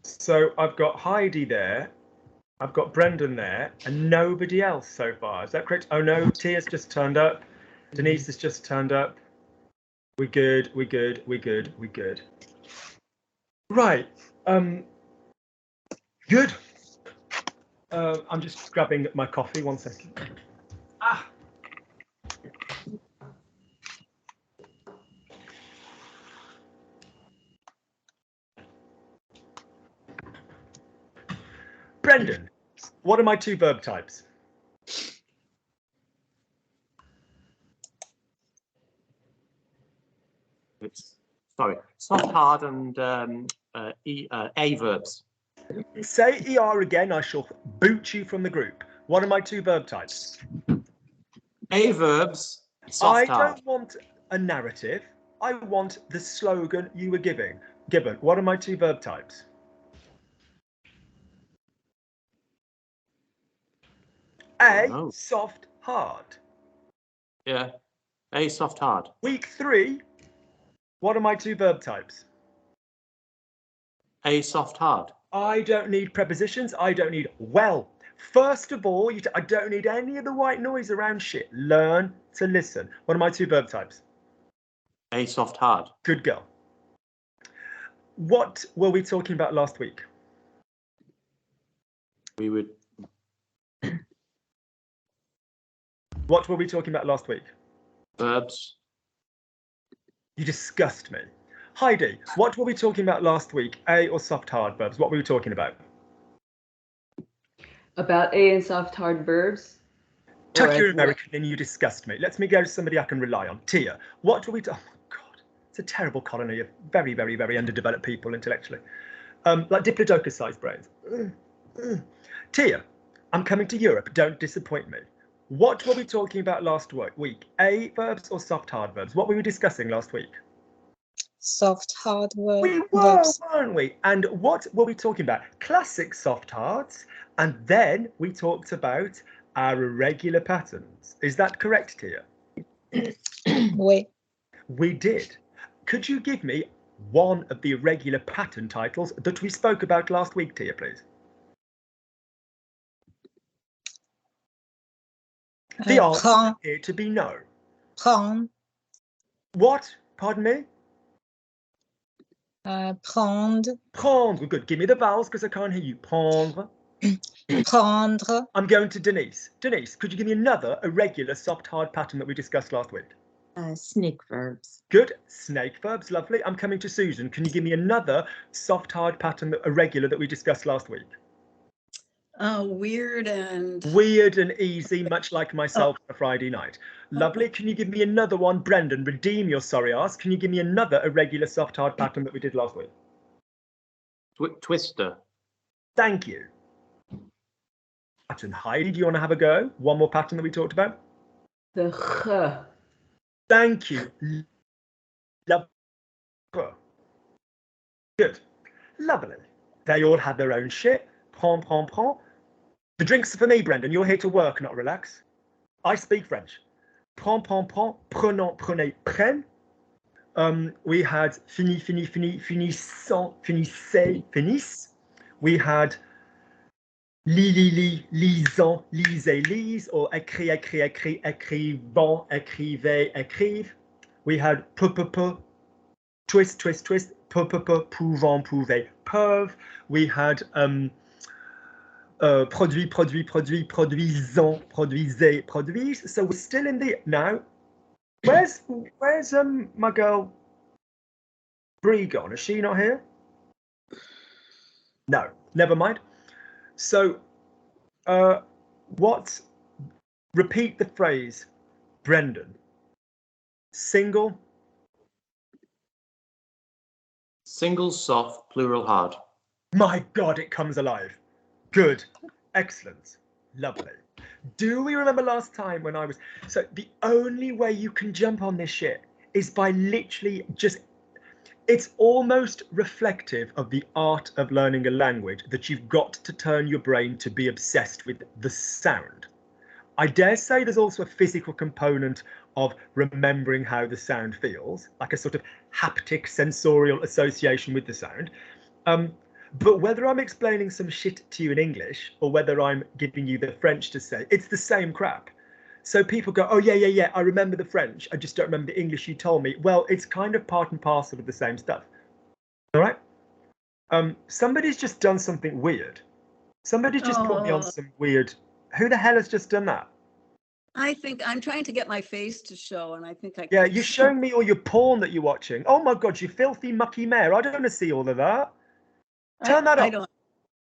So I've got Heidi there, I've got Brendan there, and nobody else so far. Is that correct? Oh no, Tia's just turned up. Denise has just turned up. We're good, we're good, we're good, we're good. Right. Good. I'm just grabbing my coffee, 1 second. Ah. Brendan, what are my 2 verb types? Sorry, soft, hard, and A verbs. Say ER again, I shall boot you from the group. What are my 2 verb types? A verbs, soft, hard. I don't want a narrative. I want the slogan you were given. What are my 2 verb types? A, soft, hard. Yeah, A, soft, hard. Week 3, what are my 2 verb types? A, soft, hard. I don't need prepositions. I don't need well. First of all, I don't need any of the white noise around shit. Learn to listen. What are my 2 verb types? A, soft, hard. Good girl. What were we talking about last week? We would. What were we talking about last week? Verbs. You disgust me. Heidi, what were we talking about last week? A or soft hard verbs? What were we talking about? About A and soft hard verbs. Tuck your American and you disgust me. Let me go to somebody I can rely on. Tia, what were we talking? Oh my God, it's a terrible colony of very, very, very underdeveloped people intellectually. Like Diplodocus-sized brains. Tia, I'm coming to Europe. Don't disappoint me. What were we talking about last week? A verbs or soft hard verbs? What were we discussing last week? Soft hard verbs. We were, weren't we? And what were we talking about? Classic soft hards. And then we talked about our irregular patterns. Is that correct, Tia? We did. Could you give me one of the irregular pattern titles that we spoke about last week, Tia, please? The answer here to be no. Prendre. What? Pardon me? Prendre. Prendre. Good. Give me the vowels because I can't hear you. Prendre. Prendre. I'm going to Denise. Denise, could you give me another irregular soft hard pattern that we discussed last week? Snake verbs. Good. Snake verbs. Lovely. I'm coming to Susan. Can you give me another soft hard pattern irregular that we discussed last week? Weird and easy, much like myself on a Friday night. Lovely. Can you give me another one? Brendan, redeem your sorry ass. Can you give me another irregular soft hard pattern that we did last week? Twister. Thank you. Pattern. Heidi, do you want to have a go? One more pattern that we talked about? The ch. Thank you. Good. Lovely. They all had their own shit. Prend. The drinks are for me, Brendan. You're here to work, not relax. I speak French. Prend, prenons, prenez, prenne. We had fini, finissant, finissez, finisse. We had lisant, lisez, lise, or écrit, écrivant, écrivez, écrive. We had twist, pouvant, pouvez, peuvent. We had produit, produisant, produisez, produise. So we're still in the now. Where's my girl Brie gone? Is she not here? No, never mind. So repeat the phrase, Brendan. Single, soft, plural, hard. My God, it comes alive. Good. Excellent. Lovely. Do we remember last time when I was... So the only way you can jump on this shit is by literally just... It's almost reflective of the art of learning a language that you've got to turn your brain to be obsessed with the sound. I dare say there's also a physical component of remembering how the sound feels, like a sort of haptic sensorial association with the sound. But whether I'm explaining some shit to you in English or whether I'm giving you the French to say, it's the same crap. So people go, oh, yeah, I remember the French. I just don't remember the English you told me. Well, it's kind of part and parcel of the same stuff. All right? Somebody's just done something weird. Somebody's just put me on some weird... Who the hell has just done that? I think I'm trying to get my face to show, and I think I. Yeah, you're showing me all your porn that you're watching. Oh my God, you filthy mucky mare. I don't want to see all of that. Turn that off.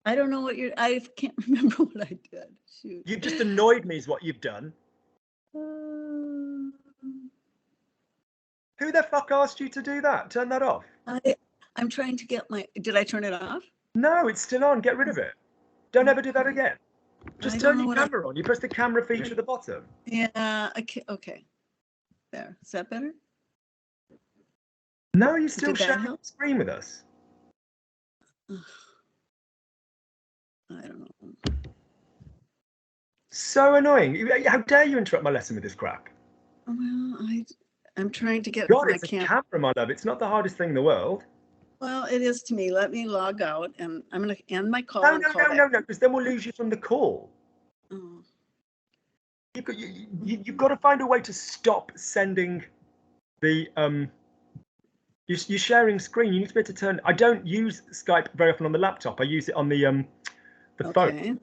I don't know what you're. I can't remember what I did. Shoot. You've just annoyed me, is what you've done. Who the fuck asked you to do that? Turn that off. I'm trying to get my. Did I turn it off? No, it's still on. Get rid of it. Don't ever do that again. Just turn your camera on. You press the camera feature at the bottom. Yeah. Okay. There. Is that better? No, you're still Did that sharing the help? screen with us. I don't know. So annoying. How dare you interrupt my lesson with this crap? Well, I'm trying to get God, my it's a camera, my love. It's not the hardest thing in the world. Well, it is to me. Let me log out, and I'm going to end my call. No, because then we'll lose you from the call. Oh. You've got to find a way to stop sending the you're sharing screen. You need to be able to turn. I don't use Skype very often on the laptop. I use it on the phone.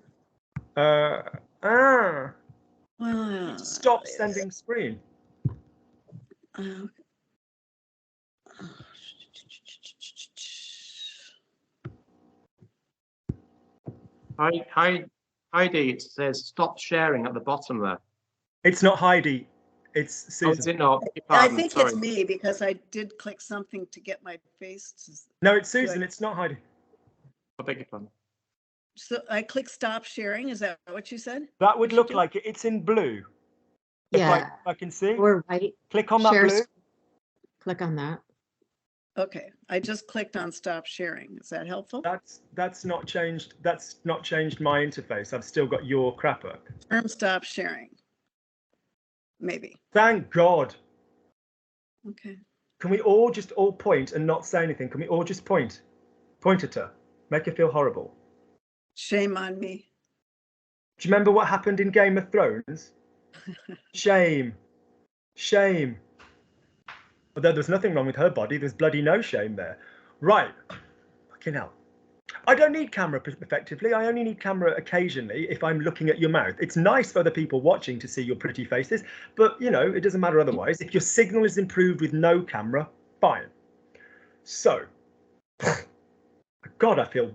Well, stop sending screen. Heidi, it says stop sharing at the bottom there. It's not Heidi. It's Susan. Oh, is it not? I think it's me because I did click something to get my face to. No, it's Susan. It's not Heidi. I beg your pardon. So I click stop sharing. Is that what you said? That would look like it. It's in blue. Yeah. If I can see. Or white. Click on that Share blue. Click on that. Okay, I just clicked on stop sharing. Is that helpful? That's not changed. That's not changed my interface. I've still got your crap up. Confirm stop sharing. Maybe. Thank God. Okay. Can we all just point and not say anything? Can we all just point at her, make her feel horrible? Shame on me. Do you remember what happened in Game of Thrones? Shame. Although there's nothing wrong with her body, there's bloody no shame there. Right. Fucking hell. I don't need camera effectively. I only need camera occasionally if I'm looking at your mouth. It's nice for the people watching to see your pretty faces, but you know, it doesn't matter otherwise. If your signal is improved with no camera, fine. So, God, I feel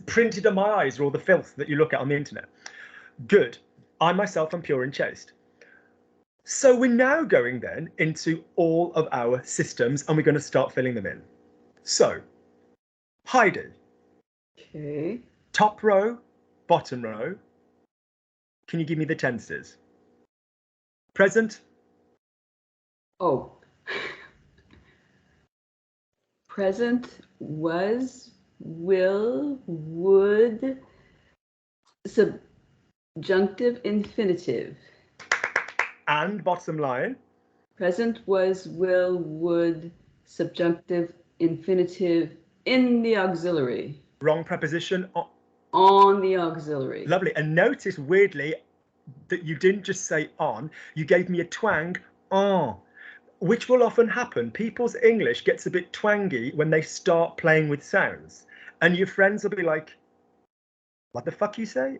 printed on my eyes are all the filth that you look at on the internet. Good. I myself am pure and chaste. So we're now going then into all of our systems and we're going to start filling them in. So, Heidi. Okay. Top row, bottom row. Can you give me the tenses? Present. Oh. Present, was, will, would, subjunctive, infinitive. And bottom line. Present, was, will, would, subjunctive, infinitive, in the auxiliary. Wrong preposition. On the auxiliary. Lovely. And notice weirdly that you didn't just say on, you gave me a twang on, which will often happen. People's English gets a bit twangy when they start playing with sounds. And your friends will be like, what the fuck you say?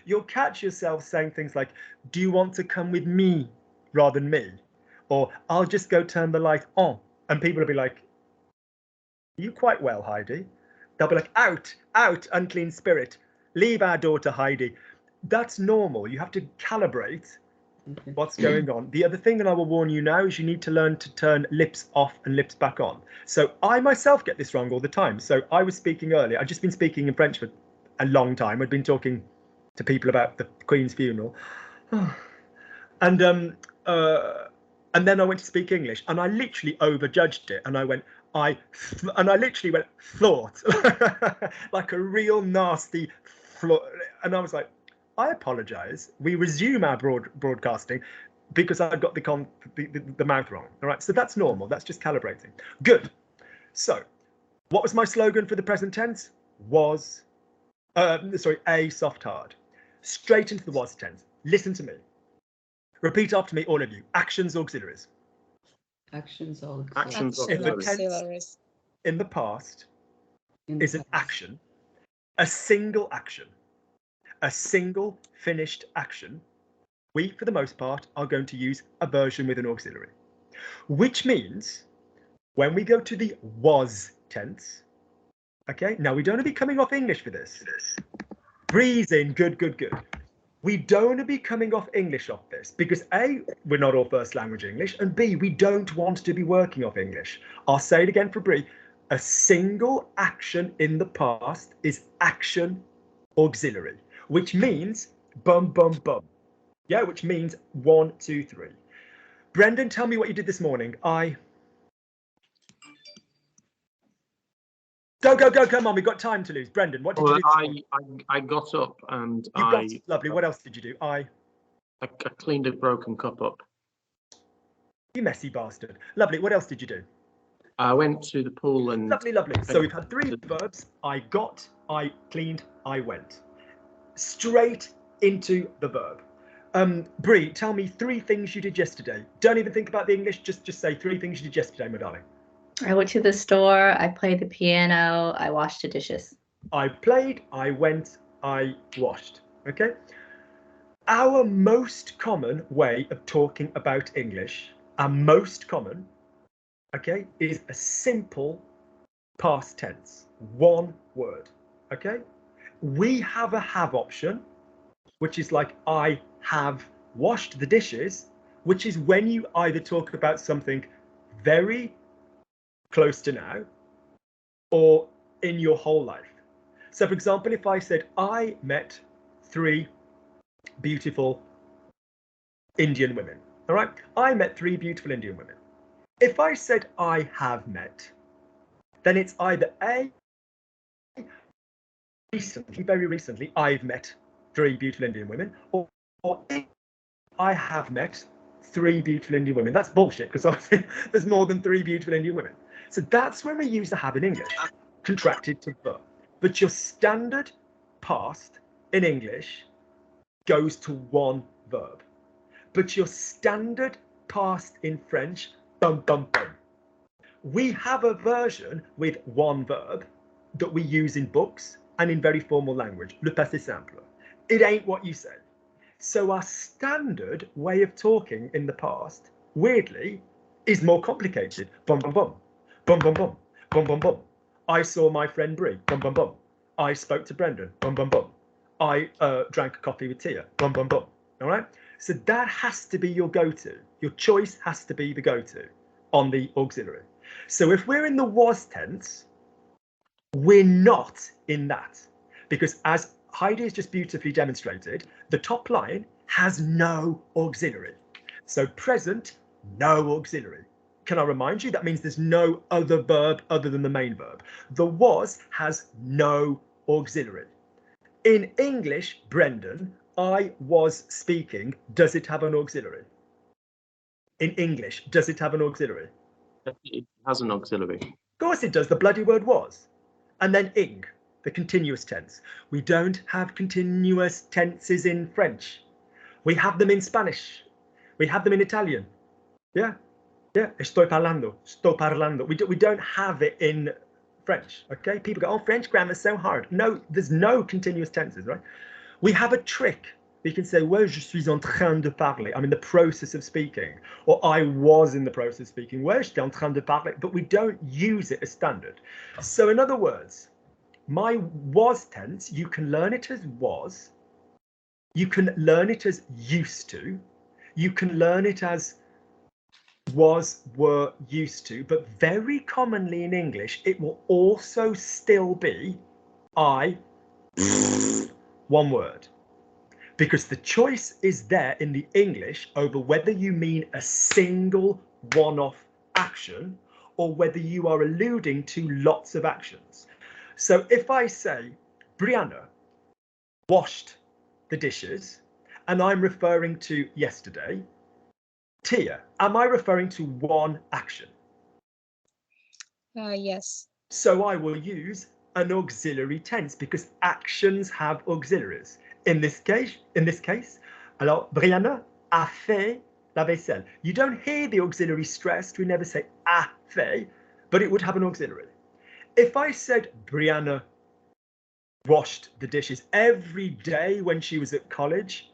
You'll catch yourself saying things like, do you want to come with me rather than me? Or I'll just go turn the light on. And people will be like, you quite well, Heidi. They'll be like, out, unclean spirit. Leave our daughter, Heidi. That's normal. You have to calibrate what's going on. The other thing that I will warn you now is you need to learn to turn lips off and lips back on. So I myself get this wrong all the time. So I was speaking earlier. I've just been speaking in French for a long time. I'd been talking to people about the Queen's funeral. And then I went to speak English and I literally overjudged it. And I went, I literally went, thought, like a real nasty, and I was like, I apologise. We resume our broadcasting because I got the mouth wrong. All right, so that's normal. That's just calibrating. Good. So, what was my slogan for the present tense? Was, a soft hard. Straight into the was tense. Listen to me. Repeat after me, all of you. Actions, auxiliaries. Actions auxiliary. Actions If a tense auxiliaries. in the past In the is an past. action, a single action, a single finished action, we, for the most part, are going to use a version with an auxiliary. Which means when we go to the was tense, okay, now we don't want to be coming off English for this. Breathe in, good, good, good. We don't want to be coming off English off this because A, we're not all first language English, and B, we don't want to be working off English. I'll say it again for Brie. A single action in the past is action auxiliary, which means bum, bum, bum. Yeah, which means 1, 2, 3. Brendan, tell me what you did this morning. Go, go, go, come on, we've got time to lose. Brendan, what did you Well, do this morning? I got up and You got lovely. What else did you do? I cleaned a broken cup up. You messy bastard. Lovely. What else did you do? I went to the pool and Lovely, lovely. So we've had 3 verbs. I got, I cleaned, I went. Straight into the verb. Brie, tell me 3 things you did yesterday. Don't even think about the English. Just say 3 things you did yesterday, my darling. I went to the store, I played the piano, I washed the dishes. I played, I went, I washed. Okay. Our most common way of talking about English, our most common, okay, is a simple past tense, 1 word. Okay. We have a have option, which is like I have washed the dishes, which is when you either talk about something very close to now or in your whole life. So for example, if I said I met 3 beautiful Indian women, all right, I met 3 beautiful Indian women. If I said I have met, then it's either A, recently, very recently, I've met 3 beautiful Indian women, or I have met 3 beautiful Indian women. That's bullshit because obviously there's more than 3 beautiful Indian women. So that's when we use the have in English, contracted to verb. But your standard past in English goes to 1 verb. But your standard past in French, bum, bum, bum. We have a version with 1 verb that we use in books and in very formal language, le passé simple. It ain't what you say. So our standard way of talking in the past, weirdly, is more complicated. Bum, bum, bum. Bum, bum, bum. Bum, bum, bum. I saw my friend Brie. Bum, bum, bum. I spoke to Brendan. Bum, bum, bum. I drank a coffee with Tia. Bum, bum, bum. All right? So that has to be your go-to. Your choice has to be the go-to on the auxiliary. So if we're in the was tense, we're not in that. Because as Heidi has just beautifully demonstrated, the top line has no auxiliary. So present, no auxiliary. Can I remind you, that means there's no other verb other than the main verb. The was has no auxiliary. In English, Brendan, I was speaking. Does it have an auxiliary? In English, does it have an auxiliary? it has an auxiliary. Of course it does. The bloody word was. And then ing, the continuous tense. We don't have continuous tenses in French. We have them in Spanish. We have them in Italian. Yeah. Yeah, estoy parlando. We don't have it in French, okay? People go, oh, French grammar's so hard. No, there's no continuous tenses, right? We have a trick. We can say, ouais, je suis en train de parler. I'm in the process of speaking. Or I was in the process of speaking. Ouais, j'étais en train de parler. But we don't use it as standard. So in other words, my was tense, you can learn it as was. You can learn it as used to. You can learn it as was, were, used to, but very commonly in English, it will also still be I, 1 word. Because the choice is there in the English over whether you mean a single one-off action or whether you are alluding to lots of actions. So if I say, Brianna washed the dishes, and I'm referring to yesterday, Tia, am I referring to one action? Yes. So I will use an auxiliary tense because actions have auxiliaries. In this case, alors Brianna a fait la vaisselle. You don't hear the auxiliary stressed. We never say a fait, but it would have an auxiliary. If I said Brianna washed the dishes every day when she was at college,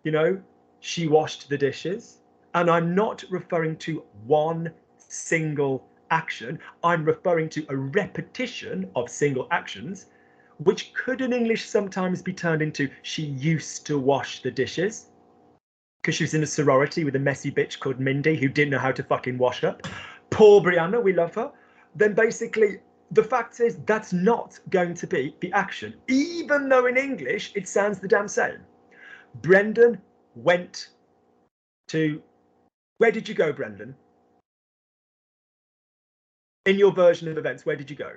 you know, she washed the dishes, and I'm not referring to one single action, I'm referring to a repetition of single actions, which could in English sometimes be turned into she used to wash the dishes because she was in a sorority with a messy bitch called Mindy who didn't know how to fucking wash up. Poor Brianna, we love her. Then basically the fact is that's not going to be the action, even though in English it sounds the damn same. Brendan went to, where did you go, Brendan? In your version of events, where did you go?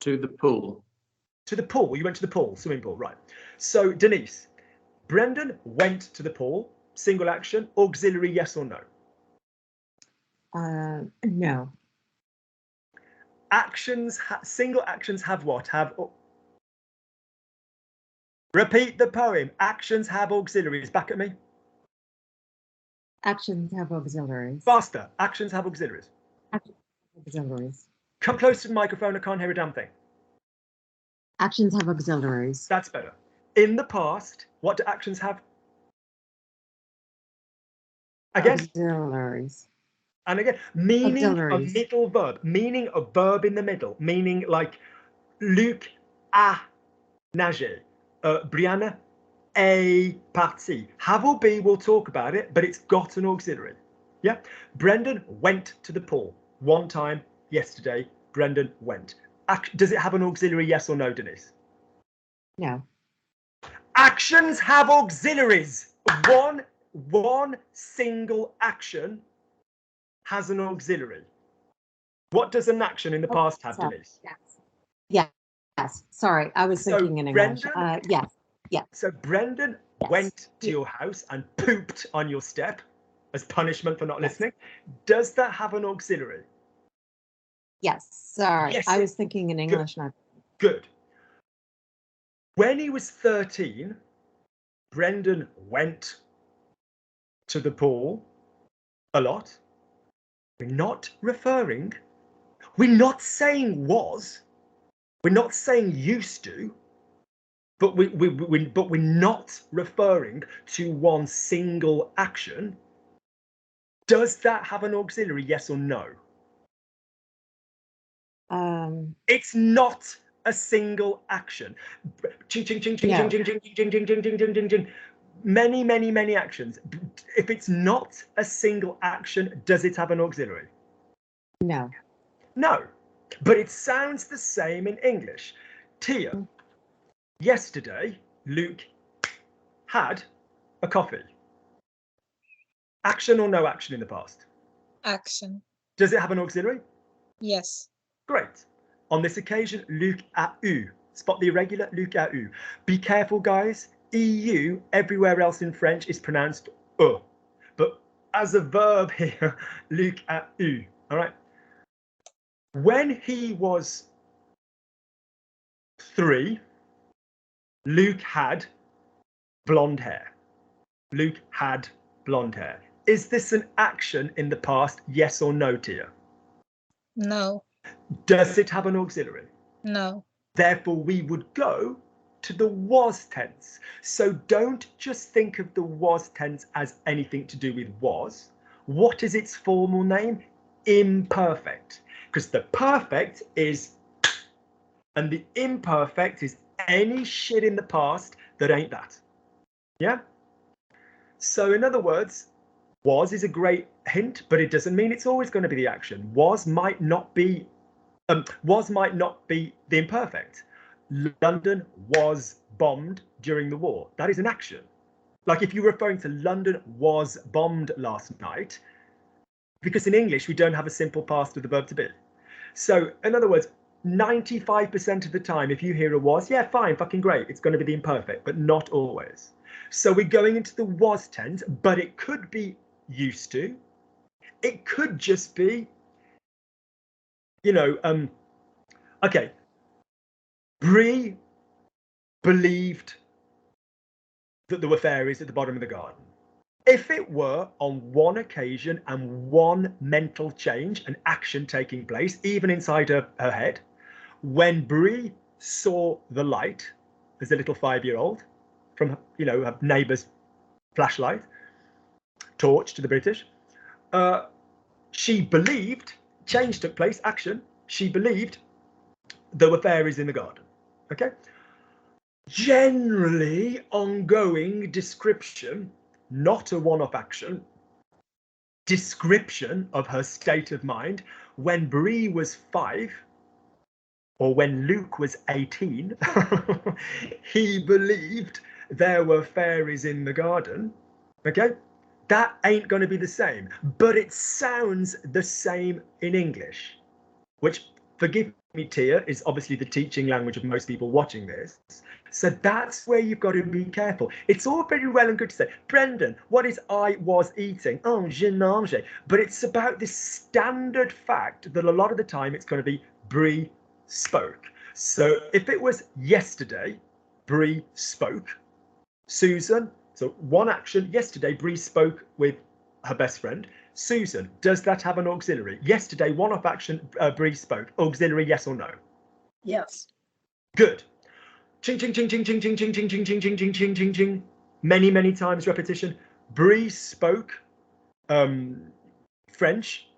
To the pool. To the pool. You went to the pool, swimming pool, right. So Denise, Brendan went to the pool, single action, auxiliary, yes or no? No. Actions, single actions have what? Repeat the poem. Actions have auxiliaries. Back at me. Actions have auxiliaries. Faster. Actions have auxiliaries. Auxiliaries. Come close to the microphone. I can't hear a damn thing. Actions have auxiliaries. That's better. In the past, what do actions have? Again. Auxiliaries. And again, meaning a Auxiliaries. middle verb, meaning a verb in the middle, meaning like Luc a nagé, Brianna est partie. Have or be, we'll talk about it, but it's got an auxiliary. Yeah. Brendan went to the pool one time yesterday. Brendan went. Does it have an auxiliary, yes or no, Denise? No. Actions have auxiliaries. One single action has an auxiliary. What does an action in the past have, Sorry. Denise? Yes. Yes. Sorry, I was So thinking in English. Brendan- Yes. Yes. So Brendan Yes. went to your house and pooped on your step as punishment for not listening. Does that have an auxiliary? Yes. Sorry, Yes, I it- was thinking in English. Not. Good. When he was 13, Brendan went to the pool a lot. We're not saying was, we're not saying used to, but we're not referring to one single action. Does that have an auxiliary, yes or no? It's not a single action. Ching, ching, ching, ching, No. ching, ching, ching, ching, ching, ching, ching, ching, ching, ching. Many actions. If it's not a single action, does it have an auxiliary? No. No, but it sounds the same in English. Tia, yesterday, Luke had a coffee. Action or no action in the past? Action. Does it have an auxiliary? Yes. Great. On this occasion, Luc a eu. Spot the irregular, Luc a eu. Be careful, guys. EU, everywhere else in French, is pronounced e. But as a verb here, Luc a eu. All right. When he was 3, Luke had blonde hair. Luke had blonde hair. Is this an action in the past? Yes or no, Tia? No. Does it have an auxiliary? No. Therefore, we would go to the was tense. So don't just think of the was tense as anything to do with was. What is its formal name? Imperfect. Because the perfect is, and the imperfect is any shit in the past that ain't that. Yeah? So in other words, was is a great hint, but it doesn't mean it's always going to be the action. Was might not be the imperfect. London was bombed during the war. That is an action. Like if you're referring to London was bombed last night, because in English we don't have a simple past with the verb to be. So in other words, 95% of the time, if you hear a was, yeah, fine, fucking great. It's going to be the imperfect, but not always. So we're going into the was tense, but it could be used to. It could just be, you know, okay. Bree believed that there were fairies at the bottom of the garden. If it were on one occasion and one mental change, an action taking place, even inside her head, when Bree saw the light as a little 5-year-old from, you know, her neighbour's flashlight, torch to the British, she believed, change took place, action, she believed there were fairies in the garden. Okay? Generally ongoing description, not a one-off action, description of her state of mind when Bree was 5 or when Luke was 18, he believed there were fairies in the garden. Okay? That ain't going to be the same, but it sounds the same in English, which, forgive me, Tia, is obviously the teaching language of most people watching this. So that's where you've got to be careful. It's all very well and good to say, Brendan, what is I was eating? Oh, je mange. But it's about this standard fact that a lot of the time it's going to be Bree spoke. So if it was yesterday, Bree spoke. Susan, so one action, yesterday Bree spoke with her best friend. Susan, does that have an auxiliary? Yesterday, one-off action, Bree spoke. Auxiliary, yes or no? Yes. Good. Ching, ching, ching, ching, ching, ching, ching, ching, ching, ching, ching, ching, ching, ching, ching. Many, many times repetition. Bree spoke French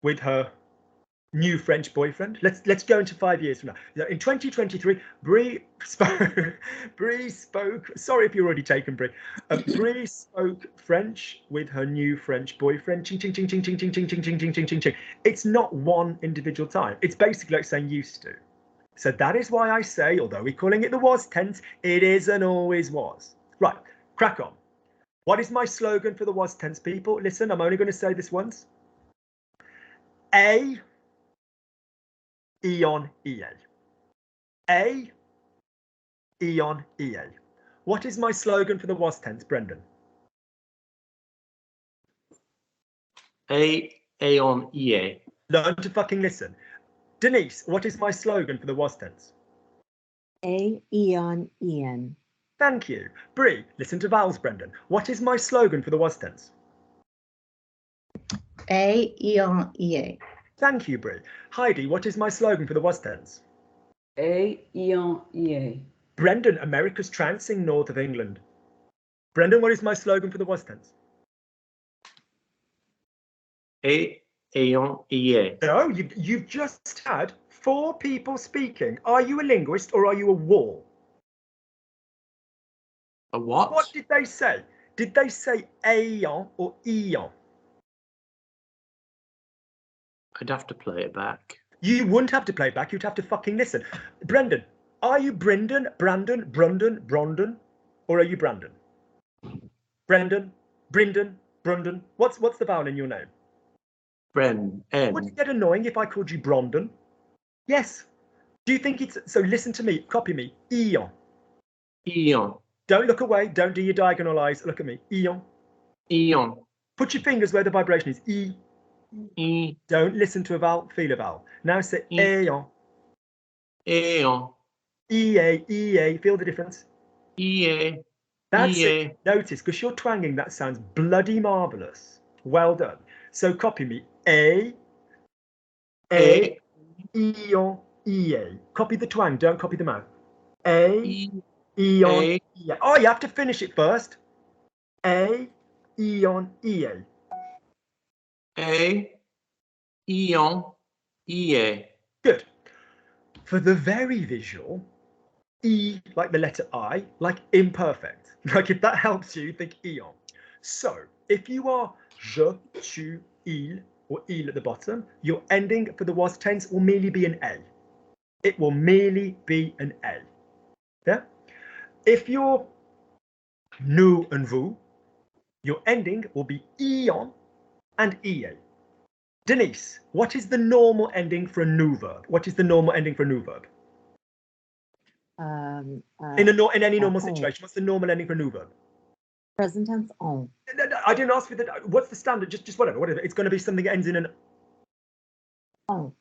with her new French boyfriend. Let's go into 5 years from now. In 2023, Bree spoke. Sorry if you're already taken, Bree. Bree spoke French with her new French boyfriend. Ching ching ching ching ching ching ching ching ching ching ching ching ching. It's not one individual time. It's basically like saying used to. So that is why I say, although we're calling it the was tense, it is and always was. Right, crack on. What is my slogan for the was tense, people? Listen, I'm only going to say this once. A Eon EA. A Eon EA. What is my slogan for the was tense, Brendan? Aeon EA. Learn to fucking listen. Denise, what is my slogan for the was tense? Eon Ian. Thank you. Bree, listen to vowels, Brendan. What is my slogan for the was tense? Eon EA. Thank you, Bree. Heidi, what is my slogan for the was tense? Eon EA. Brendan, America's trouncing north of England. Brendan, what is my slogan for the was tense? Aeon EA. No, you've just had 4 people speaking. Are you a linguist or are you a wall? A what? What did they say? Did they say aeon or eon? I'd have to play it back. You wouldn't have to play back. You'd have to fucking listen. Brendan, are you Brendan, Brandon, Brondon, or are you Brandon? Brendan, Brindon, Brundon. What's the vowel in your name? Bren, Would it N. get annoying if I called you Brondon? Yes. Do you think it's so? Listen to me. Copy me. Eon. Eon. Don't look away. Don't do your diagonal eyes. Look at me. Eon. Eon. Put your fingers where the vibration is. E. E. Don't listen to a vowel. Feel a vowel. Now say E. aeon. Aeon. EA. Feel the difference. EA. That's EA. it. Notice, because you're twanging, that sounds bloody marvellous. Well done. So copy me. A. Eon. EA. Copy the twang. Don't copy the mouth. A. E. Eon. A. EA. Oh, you have to finish it first. A. Eon. EA. A. Eon. EA. Good. For the very visual, E, like the letter I, like imperfect. Like if that helps you, think eon. So if you are je, tu, il, or il at the bottom, your ending for the was tense will merely be an A. It will merely be an A. Yeah? If you're nous and vous, your ending will be eon and EA. Denise, what is the normal ending for a new verb? What is the normal ending for a new verb? In any normal on. situation, what's the normal ending for a new verb? Present tense on. No, I didn't ask for the. What's the standard? Just whatever. It's going to be something that ends in an. On.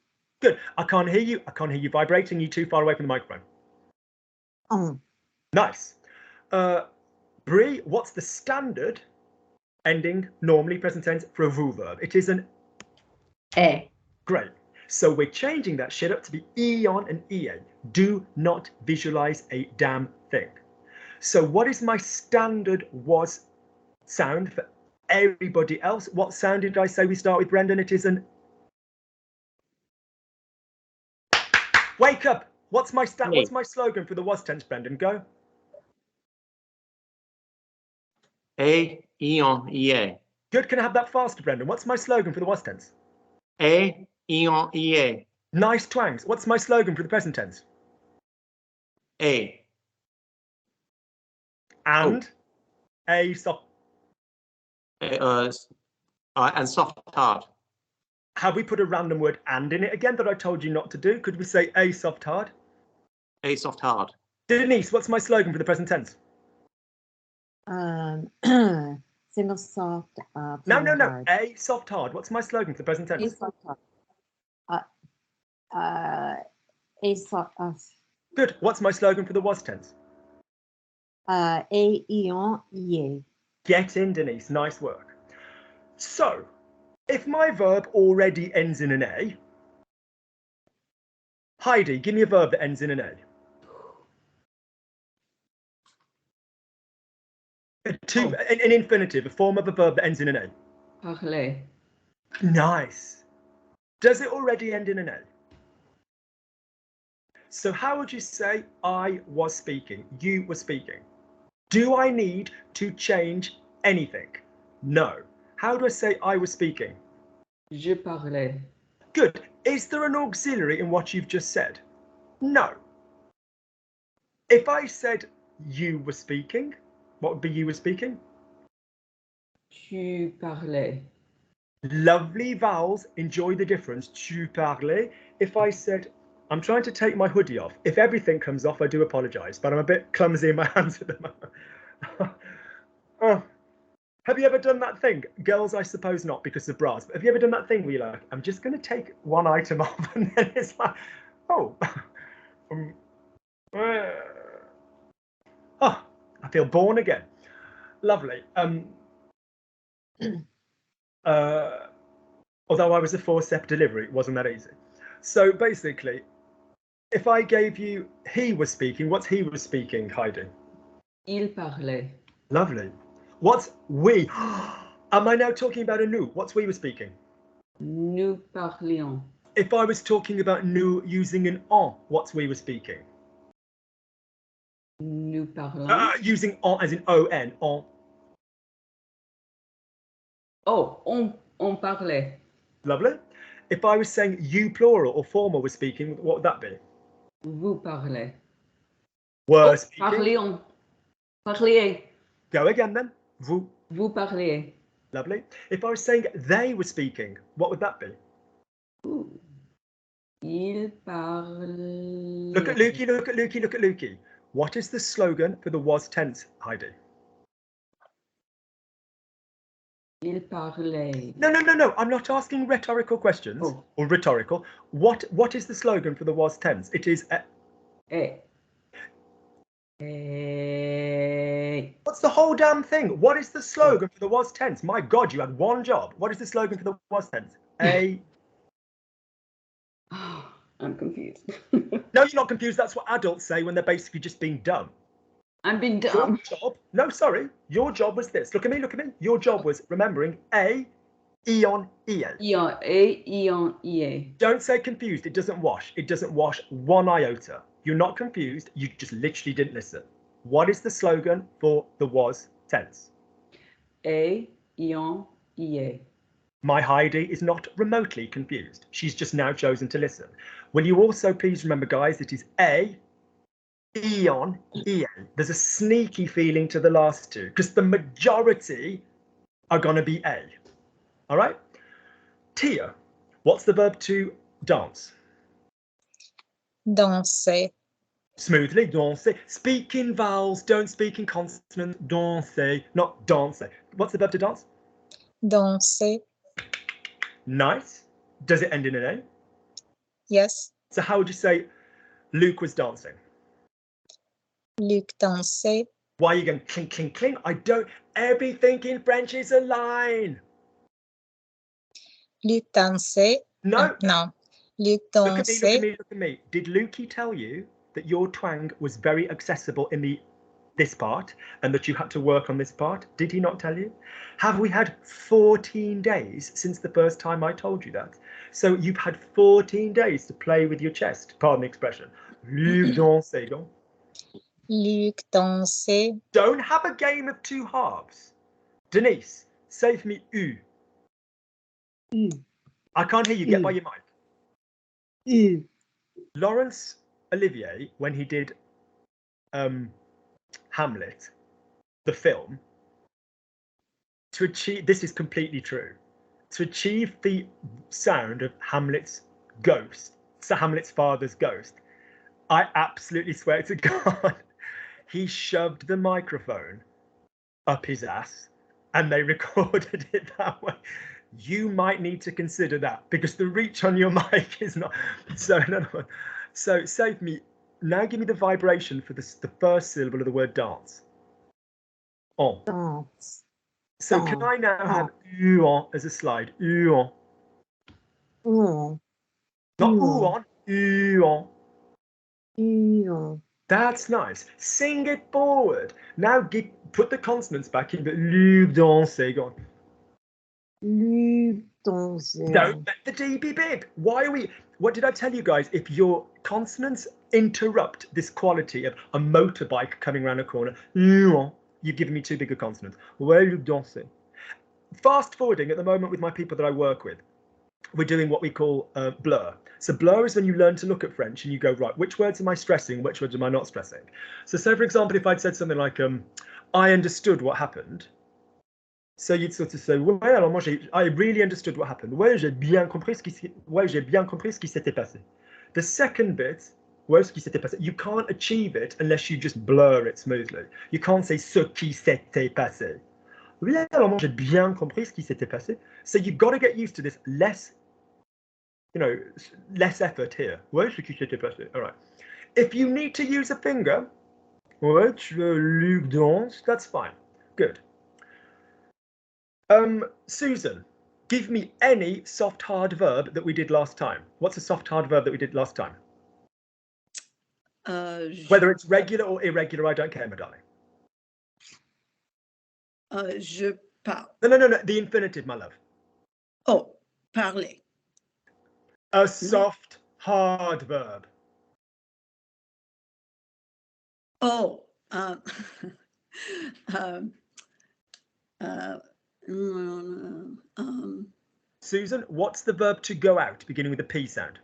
Good. I can't hear you. I can't hear you vibrating. You're too far away from the microphone. On. Nice. Brie, what's the standard ending, normally present tense, for a vous verb? It is an. A. Great. So we're changing that shit up to be eon and ea. Do not visualize a damn thing. So what is my standard was sound for everybody else? What sound did I say we start with, Brendan? It is an. Wake up. What's my slogan for the was tense, Brendan? Go. A, eon, ea. Good. Can I have that faster, Brendan? What's my slogan for the was tense? A, eon, ea. Nice twangs. What's my slogan for the present tense? A. And a soft. And soft hard. Have we put a random word and in it again that I told you not to do? Could we say a soft hard? A soft hard. Denise, what's my slogan for the present tense? Single soft. No. Hard. A soft hard. What's my slogan for the present A tense? soft hard. A soft. Good. What's my slogan for the was tense? A eon ea. Get in, Denise. Nice work. So, if my verb already ends in an A, Heidi, give me a verb that ends in an A. An infinitive, a form of a verb that ends in an A. Parler. Nice. Does it already end in an A? So how would you say I was speaking? You were speaking. Do I need to change anything? No. How do I say I was speaking? Je parlais. Good. Is there an auxiliary in what you've just said? No. If I said you were speaking, what would be you were speaking? Tu parlais. Lovely vowels. Enjoy the difference. Tu parlais. If I said, I'm trying to take my hoodie off. If everything comes off, I do apologise, but I'm a bit clumsy in my hands at the moment. Oh. Have you ever done that thing? Girls, I suppose not because of bras, but have you ever done that thing where you're like, I'm just going to take one item off and then it's like, oh. Oh, I feel born again. Lovely. Although I was a four-step delivery, it wasn't that easy. So basically, if I gave you he was speaking, what's he was speaking, Heidi? Il parlait. Lovely. What's we? Am I now talking about a nous? What's we were speaking? Nous parlions. If I was talking about nous using an on, what's we were speaking? Nous parlons. Using on as in on, on. Oh, on parlait. Lovely. If I was saying you plural or formal was speaking, what would that be? Vous parlez. Were Oh, speaking. parlions. Parliez. Go again then. Vous. Vous parliez. Lovely. If I was saying they were speaking, what would that be? Ooh. Il parlait. Look at Lukey, look at Lukey, look at Lukey. What is the slogan for the was tense, Heidi? Il parlait. No. I'm not asking rhetorical questions or rhetorical. What is the slogan for the was tense? It is. What's the whole damn thing? What is the slogan for the was tense? My God, you had one job. What is the slogan for the was tense? Oh, I'm confused. No, you're not confused. That's what adults say when they're basically just being dumb. I'm being dumb. Your job, no, sorry. Your job was this. Look at me, look at me. Your job was remembering eon, ea. Eon, ea. Don't say confused. It doesn't wash. It doesn't wash one iota. You're not confused. You just literally didn't listen. What is the slogan for the was tense? Eon, ea. My Heidi is not remotely confused. She's just now chosen to listen. Will you also please remember, guys, it is eon, ea. There's a sneaky feeling to the last two because the majority are going to be a. All right? Tia, What's the verb to dance? Danser. Smoothly, danser. Speak in vowels, don't speak in consonants. Danser, not danser. What's the verb to dance? Danser. Nice. Does it end in an A? Yes. So how would you say Luke was dancing? Luc dansait. Why are you going clink, clink, clink? I don't. Everything in French is a line. Luc dansait. No. No. Luc Look at me, look at dansait. me, look at me. Did Lukey tell you that your twang was very accessible in this part and that you had to work on this part? Did he not tell you? Have we had 14 days since the first time I told you that? So you've had 14 days to play with your chest. Pardon the expression. Luc dansait, go on. Luc dansait. Don't have a game of two halves. Denise, say for me U. U. I can't hear you. Get U. by your mic. U. Laurence Olivier, when he did Hamlet, the film, to achieve, this is completely true, to achieve the sound of Hamlet's ghost, so Hamlet's father's ghost, I absolutely swear to God, he shoved the microphone up his ass and they recorded it that way. You might need to consider that because the reach on your mic is not. So, in other words, so save me. Now give me the vibration for the first syllable of the word dance. On. Dance. So can I now have on as a slide? On. On. Not On. on. On. That's nice. Sing it forward. Now put the consonants back in, but Luc dansait. Go on. Luc dansait. Don't let the D be big. Why are we? What did I tell you guys? If your consonants interrupt this quality of a motorbike coming around a corner, you've given me too big a consonant. Where Luc dansait? Fast forwarding at the moment with my people that I work with, we're doing what we call blur. So blur is when you learn to look at French and you go, right, which words am I stressing? Which words am I not stressing? So say, for example, if I'd said something like, I understood what happened. So you'd sort of say, ouais, alors moi, I really understood what happened. Ouais, j'ai bien compris ce qui s'était passé. The second bit, ouais, ce qui s'était passé, you can't achieve it unless you just blur it smoothly. You can't say ce qui s'était passé. Oui, alors moi, j'ai bien compris ce qui s'était passé. So you've got to get used to this less effort here. Ouais, ce qui s'était passé. All right. If you need to use a finger, ouais, tu veux Luc danse, that's fine. Good. Susan, give me any soft hard verb that we did last time. What's a soft hard verb that we did last time? Whether it's regular or irregular, I don't care, my darling. Je parle. No, the infinitive, my love. Oh, parler. A soft hard verb. Oh, Susan, what's the verb to go out, beginning with a P sound?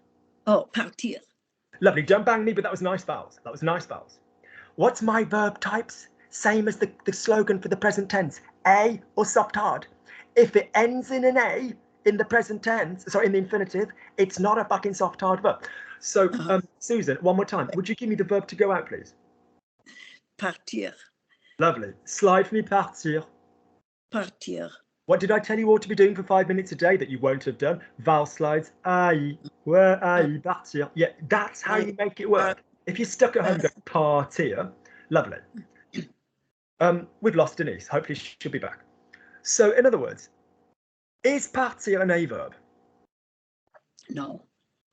oh, partir. Lovely. Don't bang me, but that was nice vowels. That was nice vowels. What's my verb types? Same as the slogan for the present tense. A or soft hard. If it ends in an A in the present tense, sorry, in the infinitive, it's not a fucking soft hard verb. So, Susan, one more time. Would you give me the verb to go out, please? Partir. Lovely. Slide for me, partir. Partir. What did I tell you all to be doing for 5 minutes a day that you won't have done? Vowel slides. Aïe. Where aïe, partir. Yeah, that's how you make it work. If you're stuck at home going partir, lovely. We've lost Denise. Hopefully she'll be back. So, in other words, is partir an A verb? No.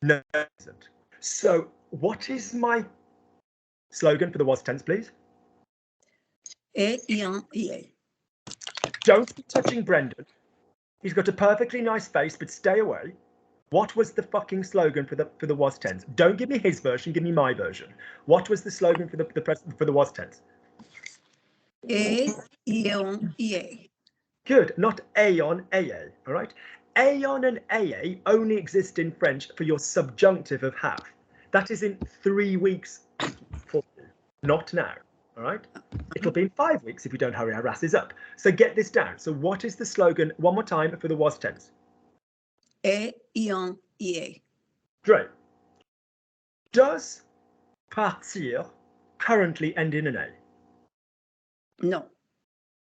No, it isn't. So, what is my slogan for the was tense, please? Et. Don't be touching Brendan. He's got a perfectly nice face, but stay away. What was the fucking slogan for the was tense? Don't give me his version. Give me my version. What was the slogan for the was tense? Et. Good. Not aon, aa. All right. Aon and aa only exist in French for your subjunctive of have. That is in 3 weeks for you, not now. All right. It'll be in 5 weeks if we don't hurry our asses up. So get this down. So what is the slogan, one more time, for the was tense? ion, ie. Great. Does partir currently end in an A? No.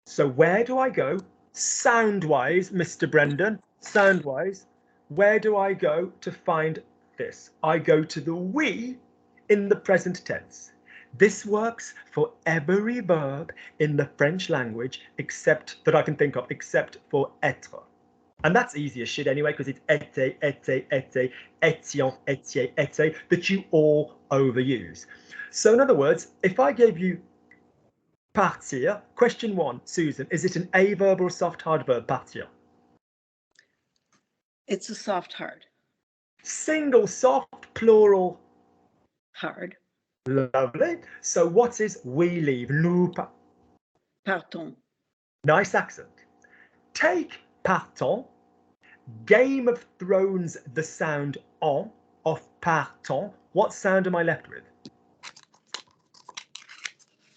So where do I go sound-wise, Mr. Brendan? Sound-wise, where do I go to find this? I go to the we in the present tense. This works for every verb in the French language except that I can think of, except for être. And that's easy as shit anyway, because it's était, était, était, étions, étiez, était, that you all overuse. So in other words, if I gave you partir, question 1, Susan, is it an A verb or a soft hard verb, partir? It's a soft hard. Single, soft, plural. Hard. Lovely. So what is we leave? Nous Partons. Nice accent. Take partons. Game of Thrones, the sound en of partons. What sound am I left with?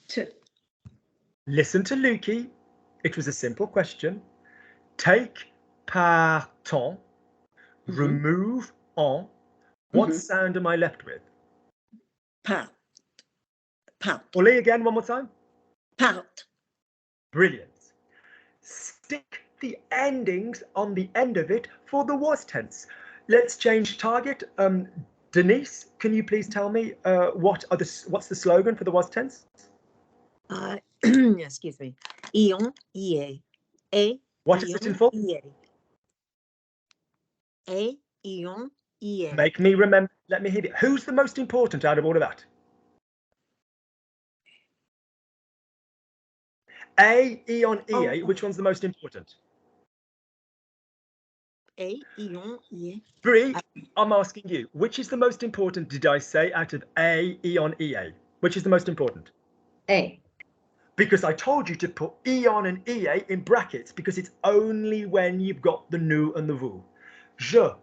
T. Listen to Lukey. It was a simple question. Take partons. Remove en. What sound am I left with? Part. Part. Ollie again, one more time. Part. Brilliant. Stick the endings on the end of it for the was tense. Let's change target. Denise, can you please tell me what's the slogan for the was tense? Excuse me. Ion, ie. A. What is it in full? Ie. A. Ion, ie. Make me remember. Let me hear it. Who's the most important out of all of that? A, Ion, EA. Which one's the most important? A. Ion, ie. Brie, I'm asking you, which is the most important, did I say, out of A, Eon, EA? Which is the most important? A. Because I told you to put Eon and EA in brackets, because it's only when you've got the nous and the vous. Je,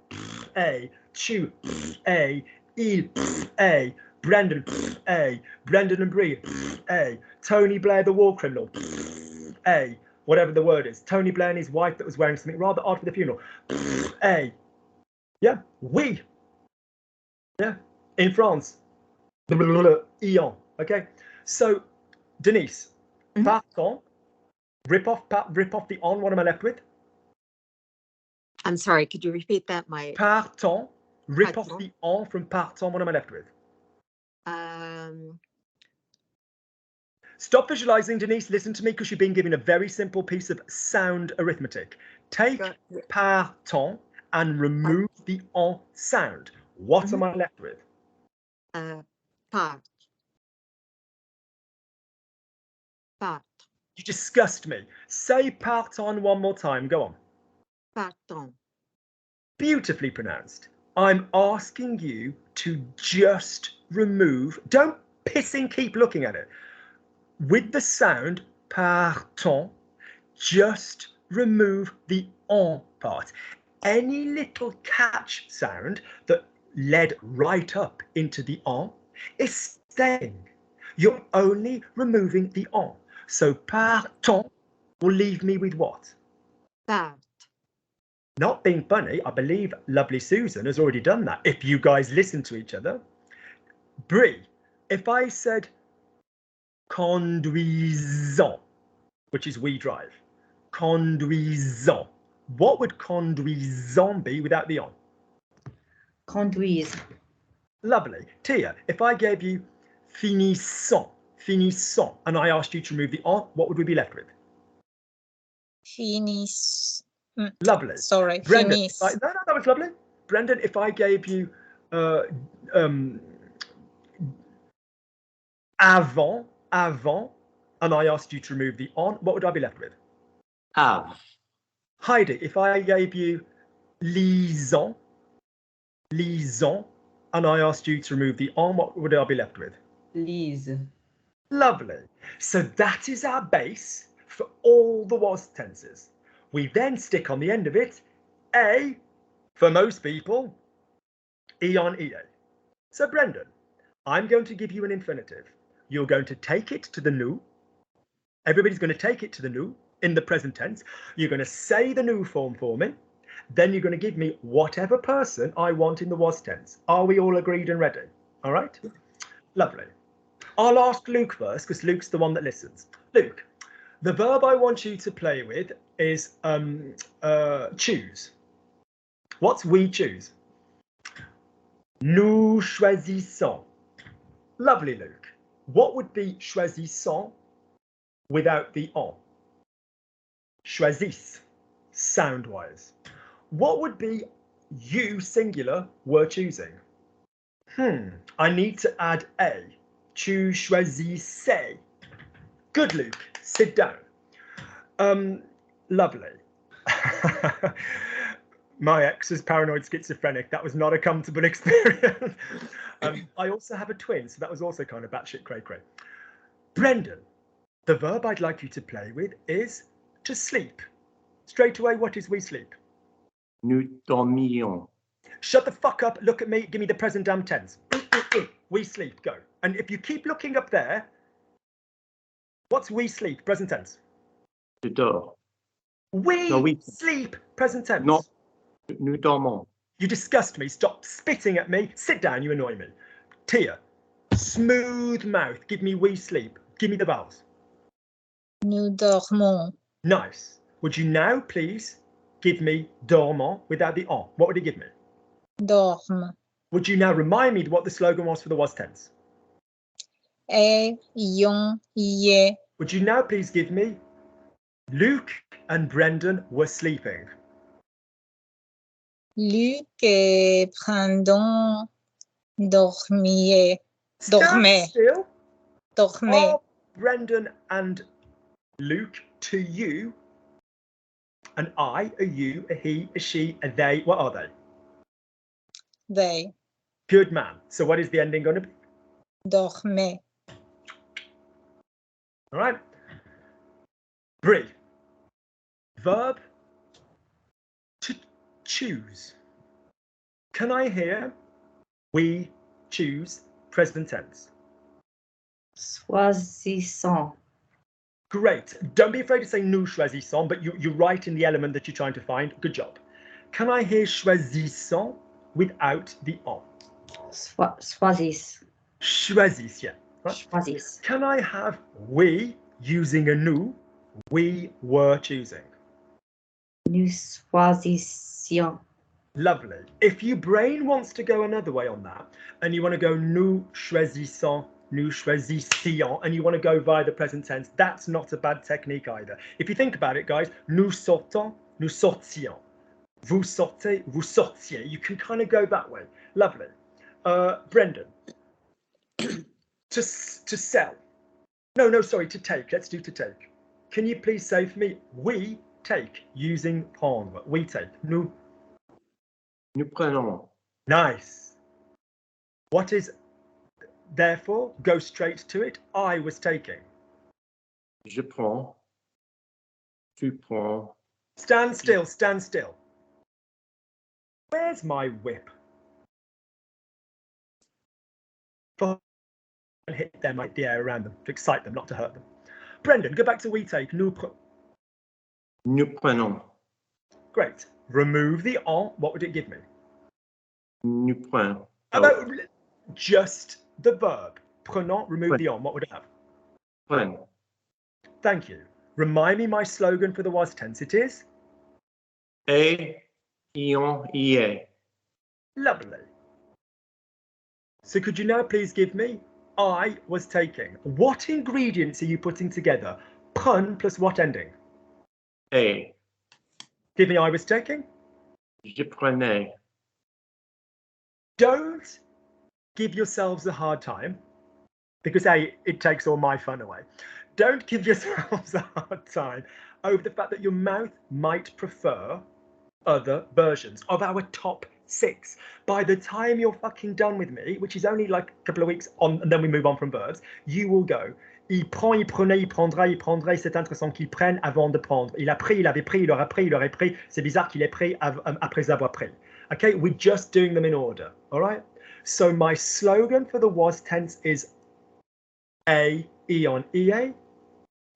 A, tu, A, il, A, Brendan, A, Brendan and Brie, A, Tony Blair, the war criminal, A, whatever the word is. Tony Blair and his wife that was wearing something rather odd for the funeral. A. Yeah. We. Yeah. In France. Eon. Okay. So, Denise, partons. Rip off the on. What am I left with? I'm sorry, could you repeat that? Partons. Rip off Partons. the on from partons. What am I left with? Stop visualizing, Denise. Listen to me, because you've been given a very simple piece of sound arithmetic. Take partons and remove the en sound. What am I left with? Part. Part. You disgust me. Say partons one more time. Go on. Partons. Beautifully pronounced. I'm asking you to just remove. Don't pissing keep looking at it. With the sound partons, just remove the en part. Any little catch sound that led right up into the en is staying. You're only removing the en. So partons will leave me with what? Part. Not being funny, I believe lovely Susan has already done that. If you guys listen to each other. Brie, if I said conduisons, which is we drive. Conduisons. What would conduisons be without the on? Conduise. Lovely. Tia, if I gave you finissons, finissons, and I asked you to remove the on, what would we be left with? Finis. Lovely. Sorry, Brendan, finis. no, that was lovely. Brendan, if I gave you avant, and I asked you to remove the on, what would I be left with? Have. Heidi, if I gave you lisons, and I asked you to remove the on, what would I be left with? Lise. Lovely. So that is our base for all the was tenses. We then stick on the end of it A, for most people, Eon, EA. So Brendan, I'm going to give you an infinitive. You're going to take it to the nous. Everybody's going to take it to the nous in the present tense. You're going to say the nous form for me, Then you're going to give me whatever person I want in the was tense. Are we all agreed and ready? All right. Lovely. I'll ask Luke first because Luke's the one that listens. Luke, the verb I want you to play with is choose. What's we choose? Nous choisissons. Lovely, Luke. What would be choisissons without the on? Choisissent, sound-wise. What would be you singular were choosing? I need to add a. Tu choisissais. Good, Luke. Sit down. Lovely. My ex was paranoid schizophrenic. That was not a comfortable experience. I also have a twin, so that was also kind of batshit cray-cray. Brendan, the verb I'd like you to play with is to sleep. Straight away, what is we sleep? Nous dormions. Shut the fuck up, look at me, give me the present damn tense. We sleep, go. And if you keep looking up there, what's we sleep, present tense? Je dors. We, we sleep, present tense. Non. Nous dormons. You disgust me, stop spitting at me, sit down, you annoy me. Tia, smooth mouth, give me we sleep, give me the vowels. Nous dormons. Nice. Would you now please give me dormant without the on? What would it give me? Dorme. Would you now remind me what the slogan was for the was tense? Ayons, y Would you now please give me Luke and Brendan were sleeping? Luc et Brandon dormiaient. Stand Dormait. still. Dormaient. Are Brendan and Luke to you? An I, a you, a he, a she, a they. What are they? They Good man. So what is the ending going to be? dormaient. All right. Brie. Verb to choose. Can I hear we choose present tense? Choisissons. Great. Don't be afraid to say nous choisissons, but you're right in the element that you're trying to find. Good job. Can I hear choisissons without the on? Choisis. Choisis, yeah. Right? Choisis. Can I have we using a nous? We were choosing. Nous choisissions. Lovely. If your brain wants to go another way on that, and you want to go nous choisissons, nous choisissions, and you want to go via the present tense, that's not a bad technique either. If you think about it, guys, nous sortons, nous sortions. Vous sortez, vous sortiez. You can kind of go that way. Lovely. Brendan, to sell. No, sorry, to take. Let's do to take. Can you please say for me, we take, using prendre. We take. Nous. Nous prenons. Nice. What is, therefore, go straight to it. I was taking. Je prends. Tu prends. Stand still, stand still. Where's my whip? And hit them like the air around them to excite them, not to hurt them. Brendan, go back to we take. Nous prenons. Great. Remove the en. What would it give me? Nous prenons. How about just the verb? Prenons, remove the en. What would it have? Prennent. Thank you. Remind me my slogan for the was tense. It is? Ayons, y est. Lovely. So could you now please give me I was taking? What ingredients are you putting together? Pun plus what ending? Et. Give me I was taking. Je prenais. Don't give yourselves a hard time because A, it takes all my fun away. Don't give yourselves a hard time over the fact that your mouth might prefer other versions of our top 6. By the time you're fucking done with me, which is only like a couple of weeks on, and then we move on from verbs, you will go. Il prend, il prenait, il prendra, il prendrait. C'est intéressant qu'il prenne avant de prendre. Il a pris, il avait pris, il aurait pris, il aurait pris. C'est bizarre qu'il ait pris après avoir pris. Okay, we're just doing them in order. All right. So my slogan for the was tense is A, on EA.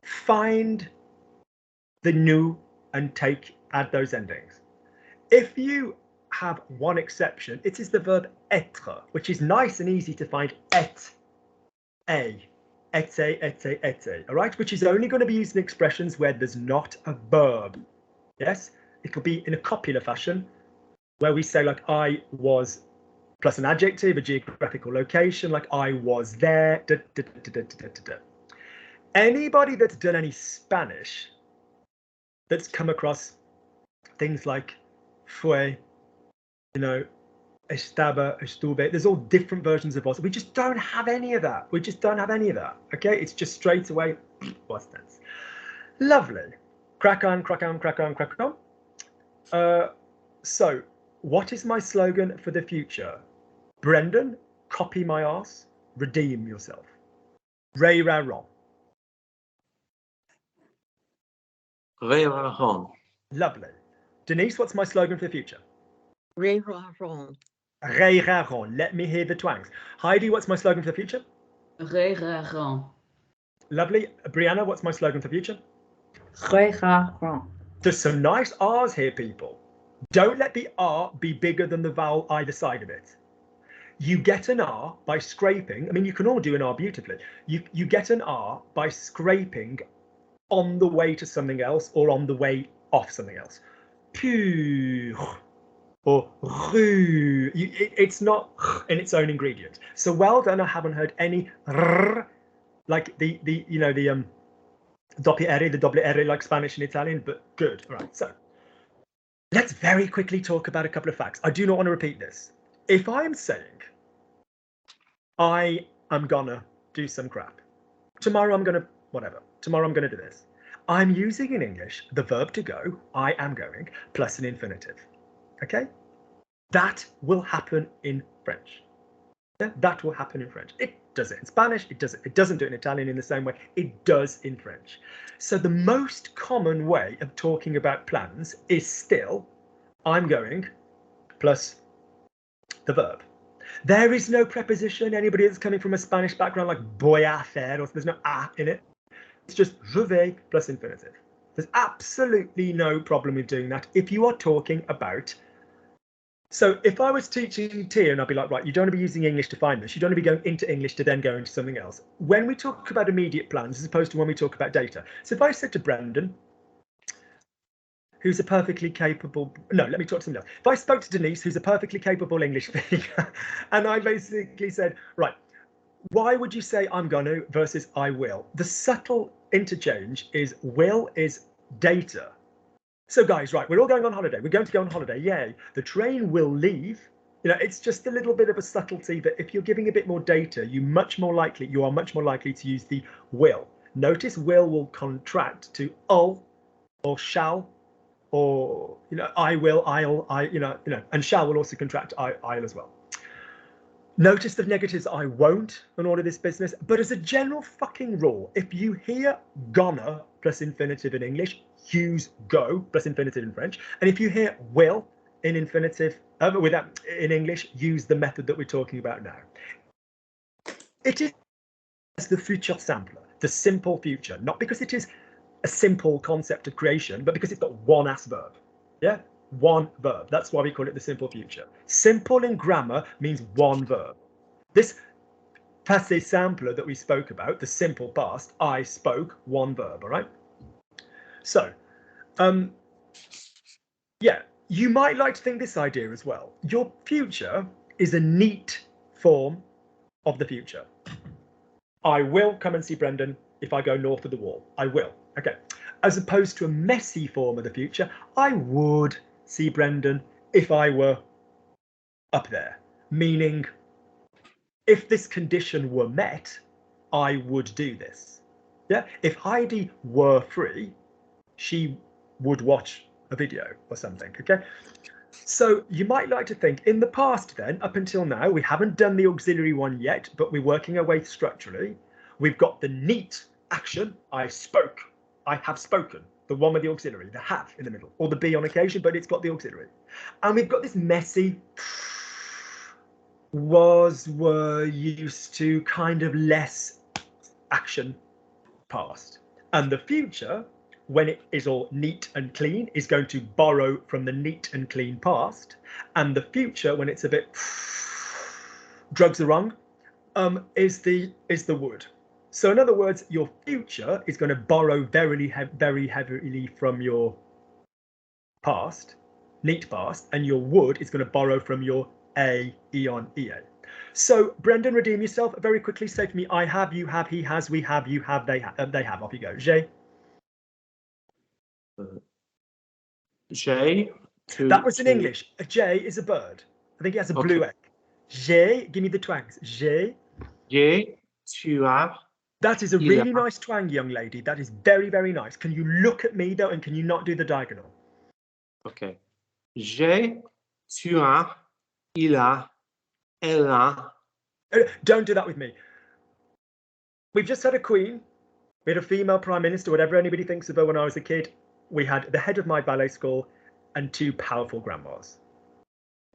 Find the new and add those endings. If you have one exception, it is the verb être, which is nice and easy to find. Et, all right, which is only going to be used in expressions where there's not a verb. Yes, it could be in a copular fashion, where we say like I was plus an adjective, a geographical location, like I was there. Anybody that's done any Spanish that's come across things like fue, you know, estaba, estuve, there's all different versions of us. We just don't have any of that. We just don't have any of that. Okay, it's just straight away past tense. Lovely. Crack on, crack on, crack on, crack on. So, what is my slogan for the future? Brendan, copy my ass, redeem yourself. Ray Ron. Reraron. Lovely. Denise, what's my slogan for the future? Reraron. Ray Ron. Let me hear the twangs. Heidi, what's my slogan for the future? Reraron. Lovely. Brianna, what's my slogan for the future? Reraron. There's some nice R's here, people. Don't let the R be bigger than the vowel either side of it. You get an R by scraping. I mean, you can all do an R beautifully. You get an R by scraping on the way to something else or on the way off something else. Pure or rue. It's not in its own ingredient. So well done. I haven't heard any r like the you know the double R like Spanish and Italian, but good. All right. So let's very quickly talk about a couple of facts. I do not want to repeat this. If I am saying I am gonna do some crap, tomorrow I'm gonna whatever. Tomorrow I'm gonna do this. I'm using in English the verb to go, I am going, plus an infinitive. Okay? That will happen in French. Yeah, that will happen in French. It does it in Spanish, it doesn't do it in Italian in the same way, it does in French. So the most common way of talking about plans is still, I'm going, plus the verb. There is no preposition. Anybody that's coming from a Spanish background like voy a hacer, or there's no a in it. It's just je vais plus infinitive. There's absolutely no problem with doing that if you are talking about. So if I was teaching Tia and I'd be like, right, you don't want to be using English to find this. You don't want to be going into English to then go into something else. When we talk about immediate plans, as opposed to when we talk about data. So if I said to Brendan, who's a perfectly capable, no, let me talk to somebody else. If I spoke to Denise, who's a perfectly capable English speaker, and I basically said, right, why would you say I'm going to versus I will? The subtle interchange is will is data. So guys, right, we're all going on holiday. We're going to go on holiday. Yay. The train will leave. You know, it's just a little bit of a subtlety that if you're giving a bit more data, you are much more likely to use the will. Notice will contract to ul or shall, or, you know, I will, I'll, and shall will also contract to I'll as well. Notice the negatives I won't on all of this business, but as a general fucking rule, if you hear gonna plus infinitive in English, use go plus infinitive in French. And if you hear will in infinitive, in English, use the method that we're talking about now. It is the future simple, the simple future, not because it is a simple concept of creation, but because it's got one ass verb. Yeah? One verb. That's why we call it the simple future. Simple in grammar means one verb. This passé simple that we spoke about, the simple past, I spoke, one verb, all right? So, yeah, you might like to think this idea as well. Your future is a neat form of the future. I will come and see Brendan if I go north of the wall. I will. Okay. As opposed to a messy form of the future, I would see Brendan if I were up there, meaning if this condition were met, I would do this. Yeah, if Heidi were free, she would watch a video or something. Okay, so you might like to think in the past then, up until now, we haven't done the auxiliary one yet, but we're working our way structurally. We've got the neat action, I spoke, I have spoken. The one with the auxiliary, the have in the middle, or the be on occasion, but it's got the auxiliary. And we've got this messy was, were, used to, kind of less action past. And the future when it is all neat and clean, is going to borrow from the neat and clean past. And the future, when it's a bit drugs are wrong, is the would. So in other words, your future is going to borrow very heavily from your past, neat past, and your would is going to borrow from your a, eon, ea. So Brendan, redeem yourself very quickly. Say to me, I have, you have, he has, we have, you have, they have. Off you go. J'ai. J'ai. That was in English. A jay is a bird. I think it has a blue egg. J'ai. Give me the twangs. J'ai. J'ai. Tu as. That is a really nice twang, young lady. That is very, very nice. Can you look at me though, and can you not do the diagonal? Okay. J'ai. Tu as. Il a. Elle a. Don't do that with me. We've just had a queen. We had a female prime minister, whatever anybody thinks of her. When I was a kid, we had the head of my ballet school and 2 powerful grandmas.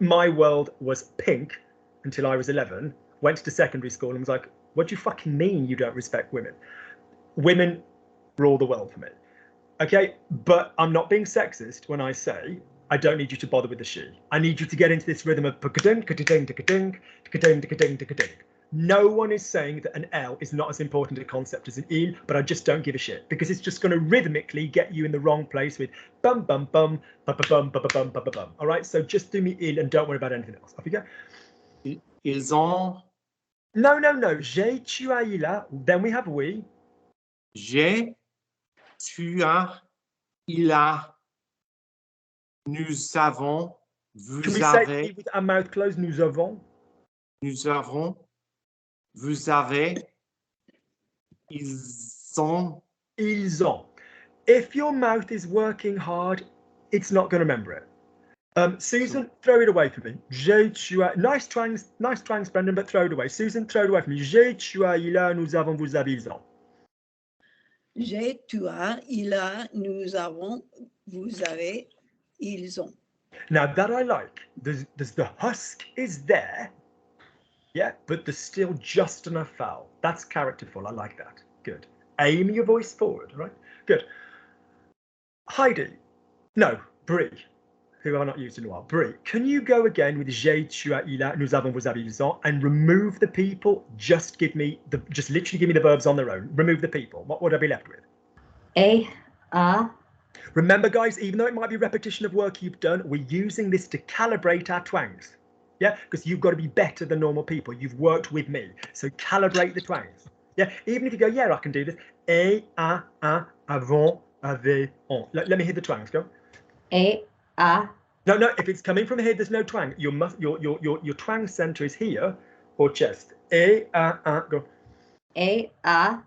My world was pink until I was 11, went to secondary school and was like, what do you fucking mean you don't respect women? Women rule the world for me. Okay, but I'm not being sexist when I say I don't need you to bother with the she. I need you to get into this rhythm of ka-ding, ka-ding, ka-ding, ka-ding, ka-ding, ka-ding. No one is saying that an L is not as important a concept as an il, but I just don't give a shit because it's just going to rhythmically get you in the wrong place with bum bum bum ba ba bum ba ba bum ba ba bum. All right, so just do me il and don't worry about anything else. Off you go. Ils ont. No. J'ai, tu as, il a. Then we have we. J'ai. Tu as. Il a. Nous avons. Vous Can we avez. say with our mouth closed? Nous avons. Nous avons. Vous avez. Ils ont. Ils ont. If your mouth is working hard, it's not going to remember it. Susan, throw it away for me. J'ai, tu as. Nice twangs, Brendan, but throw it away. Susan, throw it away for me. J'ai, tu as, il a, nous avons, vous avez, ils ont. J'ai, tu as, il a, nous avons, vous avez, ils ont. Now that I like. There's the husk is there, yeah, but there's still just enough vowel. That's characterful. I like that. Good. Aim your voice forward, right? Good. Heidi, no, Brie, who I've not used in a while. Brie, can you go again with j'ai, tu as, il a, nous avons, vous avez, ils ont, and remove the people? Just literally give me the verbs on their own. Remove the people. What would I be left with? A, a, Remember, guys, even though it might be repetition of work you've done, we're using this to calibrate our twangs. Yeah, because you've got to be better than normal people. You've worked with me, so calibrate the twangs. Yeah, even if you go, yeah, I can do this. A, avant, avait, on. Let me hear the twangs. Go. A, a. No. If it's coming from here, there's no twang. Your twang center is here or chest. A, go. A, avant,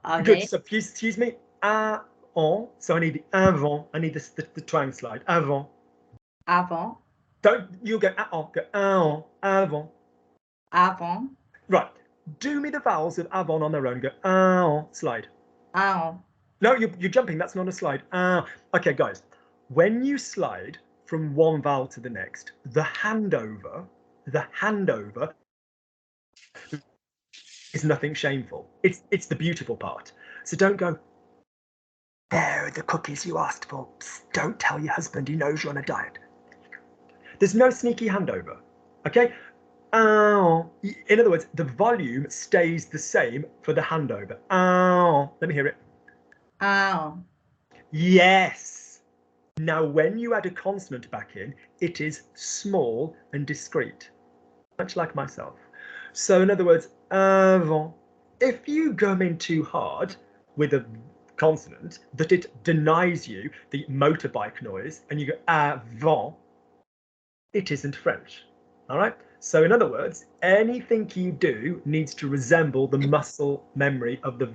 avait. Good. So please, excuse me. On. So I need the avant. I need the twang slide. Avant. Avant, Don't you go on. Go on. Avant. avant, Right. Do me the vowels of avant on their own. Go on. Slide. avant. No, you're jumping. That's not a slide. Okay, guys. When you slide from one vowel to the next, the handover is nothing shameful. It's the beautiful part. So don't go, there are the cookies you asked for. Psst, don't tell your husband, he knows you're on a diet. There's no sneaky handover, okay? In other words, the volume stays the same for the handover. Let me hear it. Ow. Yes. Now, when you add a consonant back in, it is small and discreet, much like myself. So in other words, avant. If you go in too hard with a consonant that it denies you the motorbike noise and you go avant, it isn't French. All right. So in other words, anything you do needs to resemble the muscle memory of the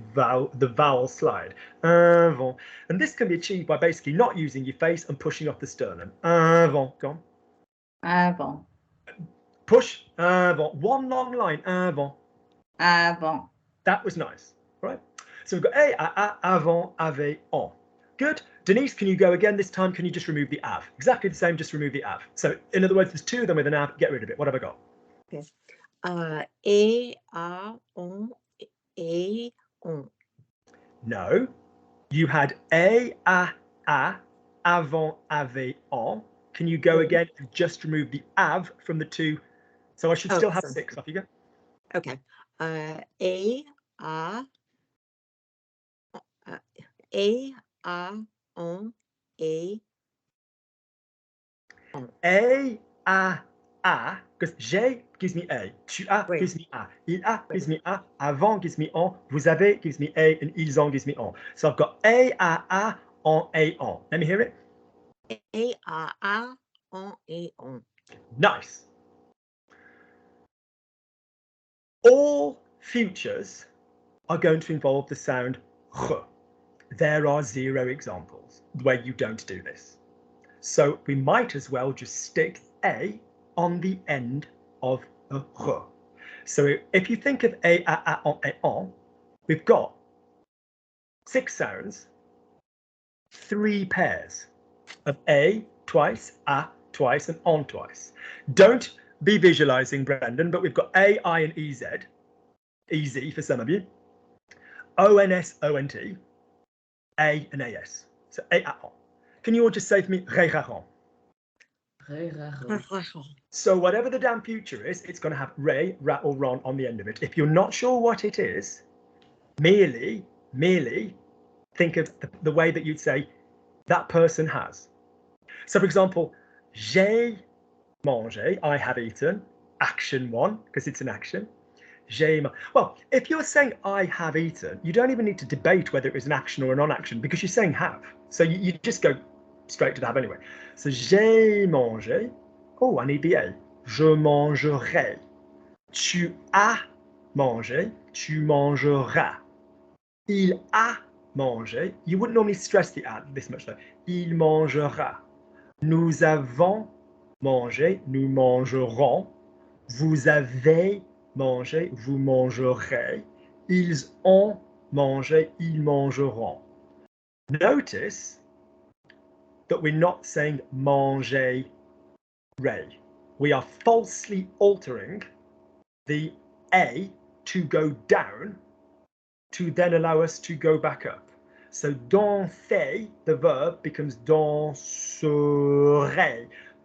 vowel slide. Avant. And this can be achieved by basically not using your face and pushing off the sternum. Avant. Go on. Avant, Push. Avant. One long line. Avant. avant. That was nice. All right. So we've got a, avant, avait, on. Good. Denise, can you go again? This time, can you just remove the av? Exactly the same, just remove the av. So in other words, there's 2 of them with an av, get rid of it. What have I got? Et, a, on, et, on. No. You had a, avant, avait, en. Can you go again and just remove the av from the two? So I should Oh, still have sorry. 6. Off you go. Okay. A, a, on, a. A, because j'ai gives me a, tu as Wait. gives me a, il a gives me a, avant gives me en, vous avez gives me a, and ils ont gives me en. So I've got a, on, a, on. Let me hear it. A, on, a, on. Nice. All futures are going to involve the sound r. There are 0 examples where you don't do this. So we might as well just stick a on the end of a r. So if you think of a, on, we've got 6 sounds, 3 pairs of a twice, a twice, and on twice. Don't be visualizing, Brendan, but we've got a, I, and ez, easy for some of you, ons, ont, a, and as. So a, on. Can you all just say for me, ré-ra-ron? So whatever the damn future is, it's going to have re, ra, or ron on the end of it. If you're not sure what it is, merely think of the way that you'd say that person has. So for example, j'ai mangé, I have eaten, action 1, because it's an action. Well, if you're saying I have eaten, you don't even need to debate whether it was an action or a non-action because you're saying have. So you just go straight to the have anyway. So j'ai mangé. Oh, I need the A. Je mangerai. Tu as mangé. Tu mangeras. Il a mangé. You wouldn't normally stress the a this much though. Il mangera. Nous avons mangé. Nous mangerons. Vous avez mangé. Vous mangerez. Ils ont mangé. Ils mangeront. Notice that we're not saying manger. We are falsely altering the A to go down to then allow us to go back up. So danser, the verb, becomes danserai,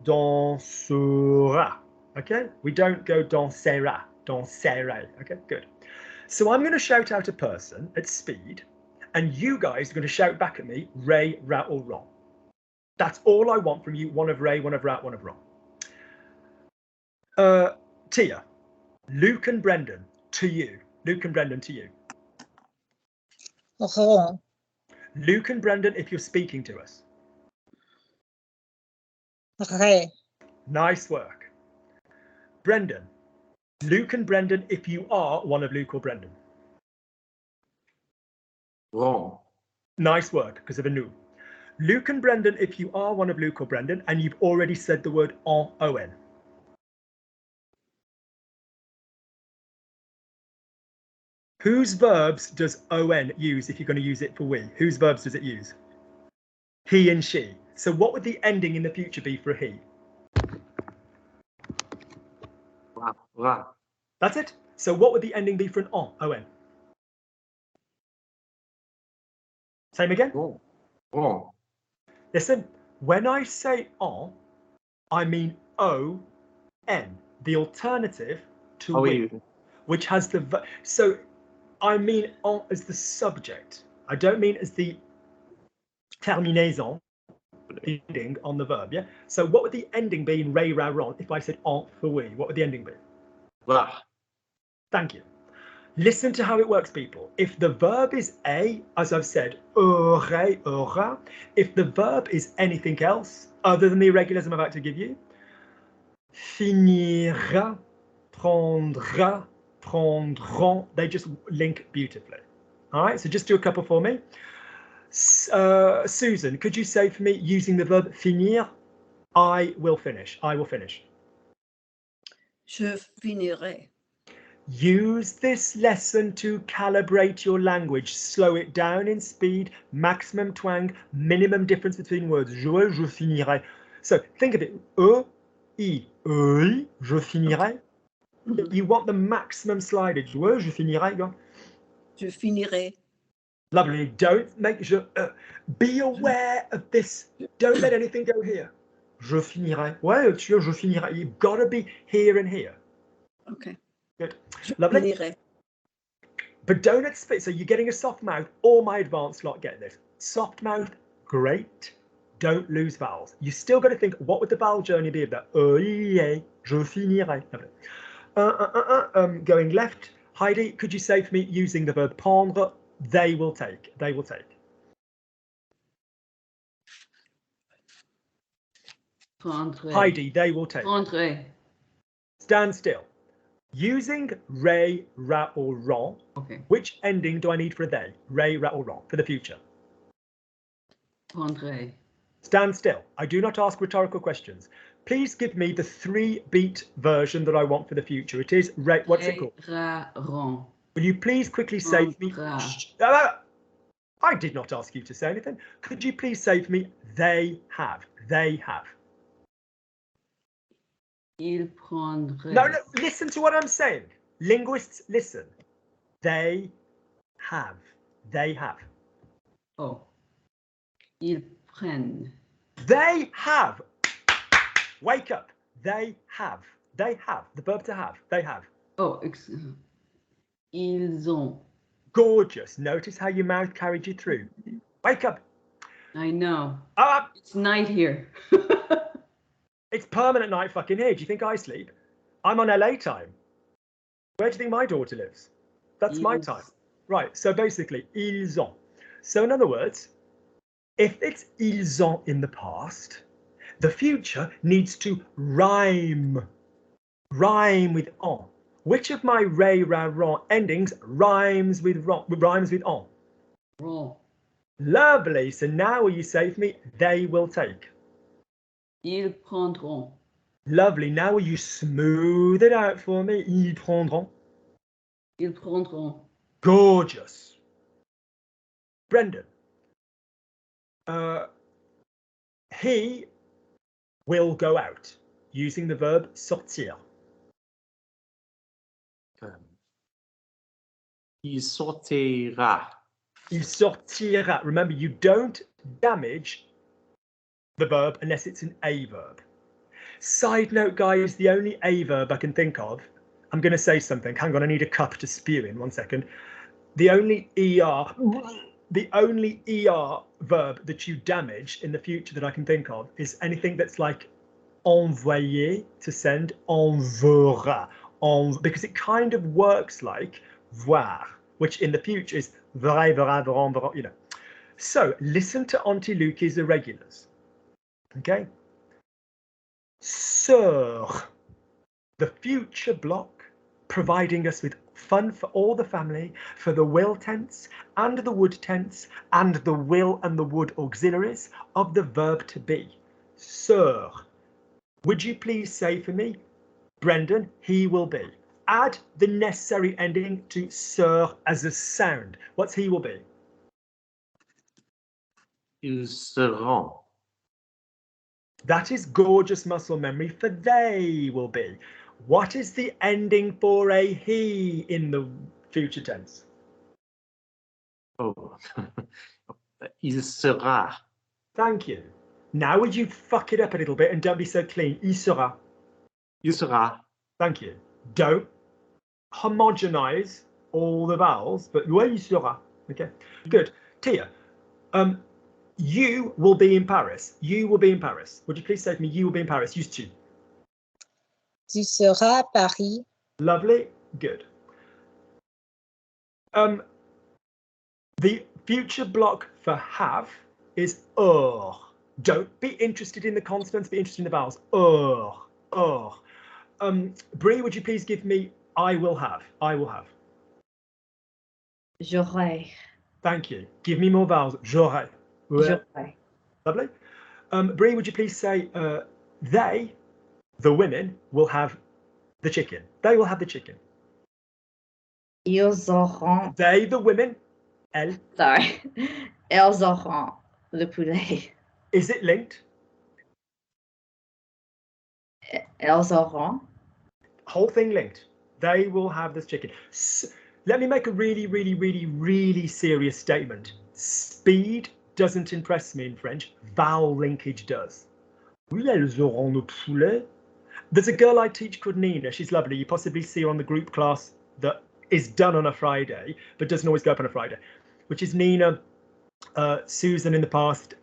dansera. Okay? We don't go dansera, danserai. Okay, good. So I'm going to shout out a person at speed, and you guys are going to shout back at me, re, ra, or ron. That's all I want from you. One of re, one of ra, one of ron. Tia, Luke and Brendan, to you. Luke and Brendan, to you. Ron. Luke and Brendan, if you're speaking to us. Ré. Nice work. Brendan, Luke and Brendan, if you are one of Luke or Brendan. Ron. Nice work, because of a nous. Luke and Brendan, if you are one of Luke or Brendan, and you've already said the word en, on. Whose verbs does on use if you're going to use it for we? Whose verbs does it use? He and she. So what would the ending in the future be for a he? Ra. Ra. That's it. So what would the ending be for an on? Same again? Ron. Ron. Listen, when I say on, I mean on, the alternative to we, which has the so I mean on as the subject. I don't mean as the terminaison, ending on the verb. Yeah. So what would the ending be in re, ra, ron if I said on for we? What would the ending be? Ra. Thank you. Listen to how it works, people. If the verb is a, as I've said, aurait, aura, if the verb is anything else other than the irregulars I'm about to give you, finira, prendra, prendront, they just link beautifully. All right, so just do a couple for me. Susan, could you say for me, using the verb finir, I will finish. I will finish. Je finirai. Use this lesson to calibrate your language. Slow it down in speed, maximum twang, minimum difference between words. Je finirai. So think of it. Je finirai. You want the maximum slidage. Je finirai. Go. Je finirai. Lovely. Don't make be aware of this. Don't let anything go here. Je finirai. Ouais, tu je finirai. You've got to be here and here. OK. Good. Je Lovely. finirai. But don't expect, so you're getting a soft mouth. All my advanced lot get this. Soft mouth, great. Don't lose vowels. You still got to think, what would the vowel journey be of that? Yeah, je finirai. Lovely. Going left. Heidi, could you say for me using the verb prendre? They will take. They will take. Prendre. Heidi, they will take. Prendre. Stand still. Using re, ra, or ron, Okay. which ending do I need for a they? Re, ra, or ron for the future? Prendre. Stand still. I do not ask rhetorical questions. Please give me the 3-beat version that I want for the future. It is re, what's it called? Ra, ron. Will you please quickly say for me? I did not ask you to say anything. Could you please say for me, they have? They have. Il prendrait. No, no, listen to what I'm saying. Linguists, listen. They have. They have. Oh. Ils prennent. They have. Wake up. They have. They have. The verb to have. They have. Oh, ils ont. Gorgeous. Notice how your mouth carried you through. Wake up. I know. Up. It's night here. It's permanent night fucking here. Do you think I sleep? I'm on LA time. Where do you think my daughter lives? That's my time. Right. So basically, ils ont. So in other words, if it's ils ont in the past, the future needs to rhyme. Rhyme with on. Which of my re, ra, ron endings rhymes with ron, rhymes with on? Ron. Lovely. So now will you say for me, they will take? Ils prendront. Lovely. Now will you smooth it out for me? Ils prendront. Ils prendront. Gorgeous. Brendan. He will go out using the verb sortir. Il sortira. Il sortira. Remember, you don't damage the verb unless it's an a verb. Side note, guys, the only a verb I can think of, I'm going to say something. Hang on, I need a cup to spew in. 1 second. The only ER verb that you damage in the future that I can think of is anything that's like envoyer, to send, enverra, because it kind of works like voir, which in the future is vrai, verra, verra, verra, you know. So listen to Auntie Lucy's irregulars. Okay. Sœur, the future block, providing us with fun for all the family, for the will tense and the would tense and the will and the would auxiliaries of the verb to be. Sœur. Would you please say for me, Brendan, he will be. Add the necessary ending to sœur as a sound. What's he will be? Ils seront. That is gorgeous muscle memory for they will be. What is the ending for a he in the future tense? Oh. Il sera. Thank you. Now would you fuck it up a little bit and don't be so clean? Il sera. Il sera. Thank you. Don't homogenize all the vowels, but ouais, il sera. Okay, good. Tia, you will be in Paris. You will be in Paris. Would you please say to me, you will be in Paris? Use tu. Tu seras à Paris. Lovely. Good. The future block for have is Don't be interested in the consonants, be interested in the vowels. Brie, would you please give me I will have? I will have. J'aurai. Thank you. Give me more vowels. J'aurai. J'aurai. Lovely. Brie, would you please say they, the women, will have the chicken. They will have the chicken. Ils auront. They, the women, elles. Sorry. Elles auront le poulet. Is it linked? Elles auront. Whole thing linked. They will have this chicken. Let me make a really serious statement. Speed doesn't impress me in French. Vowel linkage does. Oui, elles auront le poulet. There's a girl I teach called Nina. She's lovely. You possibly see her on the group class that is done on a Friday, but doesn't always go up on a Friday, which is Nina, Susan in the past,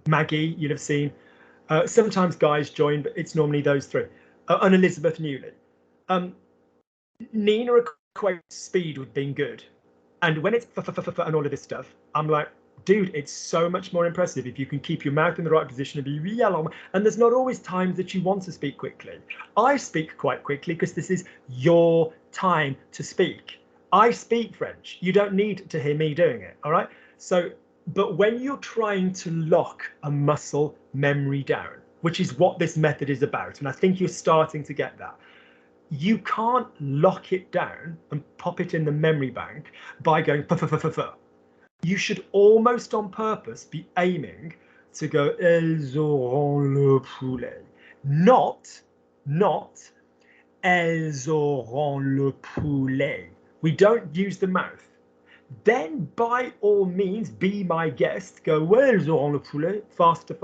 Maggie, you'd have seen. Sometimes guys join, but it's normally those three. And Elizabeth Newley. Nina equates speed with being good. And when it's and all of this stuff, I'm like, dude, it's so much more impressive if you can keep your mouth in the right position and be real. And there's not always times that you want to speak quickly. I speak quite quickly because this is your time to speak. I speak French. You don't need to hear me doing it, all right? So, but when you're trying to lock a muscle memory down, which is what this method is about, and I think you're starting to get that, you can't lock it down and pop it in the memory bank by going f. You should almost on purpose be aiming to go elles auront le poulet, not elles auront le poulet. We don't use the mouth. Then by all means, be my guest, go well, elles auront le poulet, faster,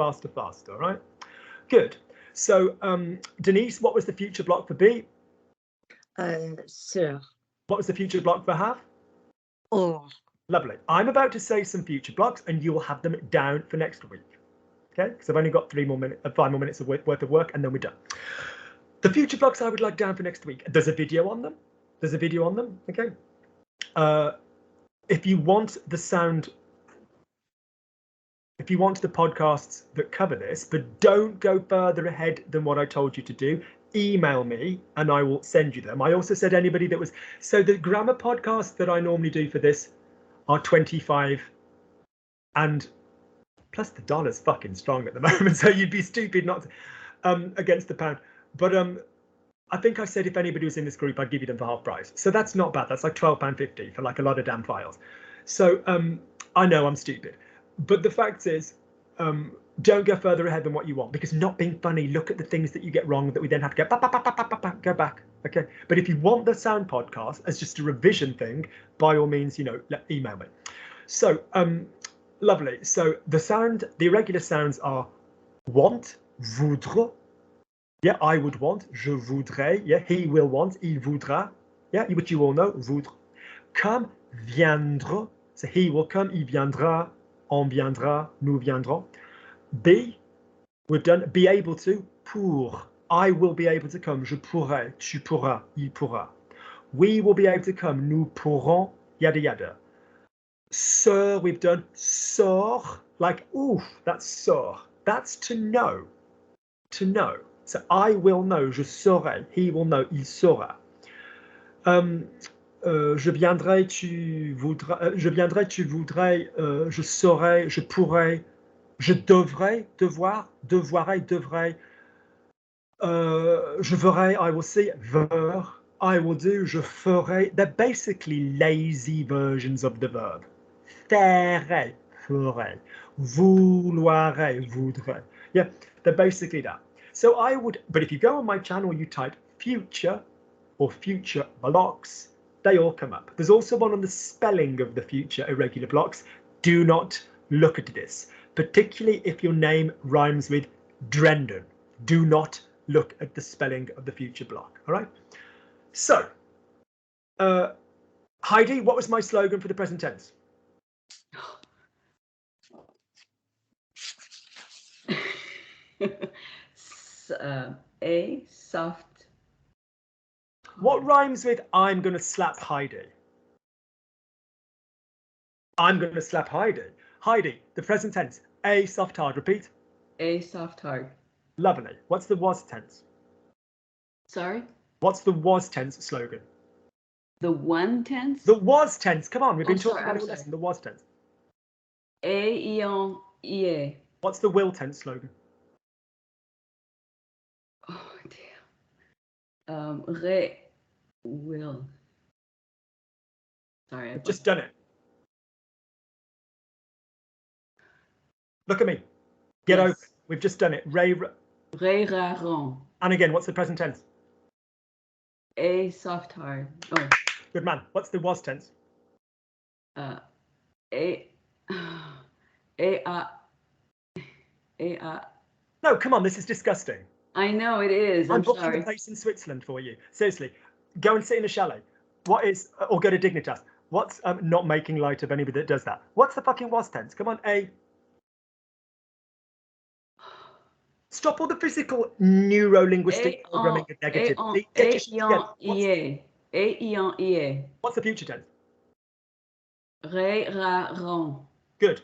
all right? Good. So Denise, what was the future block for B? Sur. What was the future block for have? Or. Lovely. I'm about to say some future blocks and you will have them down for next week. Okay, because I've only got 5 more minutes of worth of work and then we're done. The future blocks I would like down for next week. There's a video on them. Okay. If you want the sound, if you want the podcasts that cover this, but don't go further ahead than what I told you to do, email me and I will send you them. I also said anybody that was, so the grammar podcasts that I normally do for this are 25 and plus the dollar's fucking strong at the moment, so you'd be stupid not to, against the pound. But I think I said if anybody was in this group, I'd give you them for half price. So that's not bad. That's like £12.50 for like a lot of damn files. So I know I'm stupid, but the fact is, don't go further ahead than what you want, because not being funny, look at the things that you get wrong that we then have to go back. Okay. But if you want the sound podcast as just a revision thing, by all means, you know, email me. So lovely. So the irregular sounds are want, voudre. Yeah, I would want, je voudrais. Yeah, he will want, il voudra. Yeah, which you all know, voudre. Come, viendre. So he will come, il viendra, on viendra, nous viendrons. Be, we've done, be able to, pour. I will be able to come, je pourrai, tu pourras, il pourra. We will be able to come, nous pourrons, yada yada. Sir, we've done, sort, like, oof, that's sort. That's to know. To know. So I will know, je saurai. He will know, il saura. Je viendrai, tu voudras. Je viendrai, tu voudrais. Je saurai, je pourrais. Je devrais, devoir, devoirai, devrais. Je verrai, I will see. Ver, I will do, je ferai. They're basically lazy versions of the verb. Ferai, ferai. Vouloirai, voudrais. Yeah, they're basically that. So I would, but if you go on my channel, you type future or future blocks, they all come up. There's also one on the spelling of the future irregular blocks. Do not look at this, particularly if your name rhymes with Drendon. Do not look at the spelling of the future block, all right? So, Heidi, what was my slogan for the present tense? A soft. What rhymes with I'm going to slap Heidi? I'm going to slap Heidi. Heidi, the present tense. A soft hard. Repeat. A soft hard. Lovely. What's the was tense? Sorry? What's the was tense slogan? The one tense? The was tense. Come on, we've been sorry, talking about I'm it all sorry. lesson. The was tense. A-ion, ie. What's the will tense slogan? Oh, damn. Re, will. Sorry. We've just done it. Look at me. Get Yes. over it. We've just done it. Ray. Re-ra-ron. And again, what's the present tense? A soft hard. Oh. Good man. What's the was tense? A, a. No, come on, this is disgusting. I know it is. I'm I'm booking a sorry. place in Switzerland for you. Seriously, go and sit in a chalet. What is, or go to Dignitas. What's not making light of anybody that does that? What's the fucking was tense? Come on, A. Stop all the physical neuro-linguistic programming and negative. Get your shit together. What's the future tense? Re, ra, ron. Good.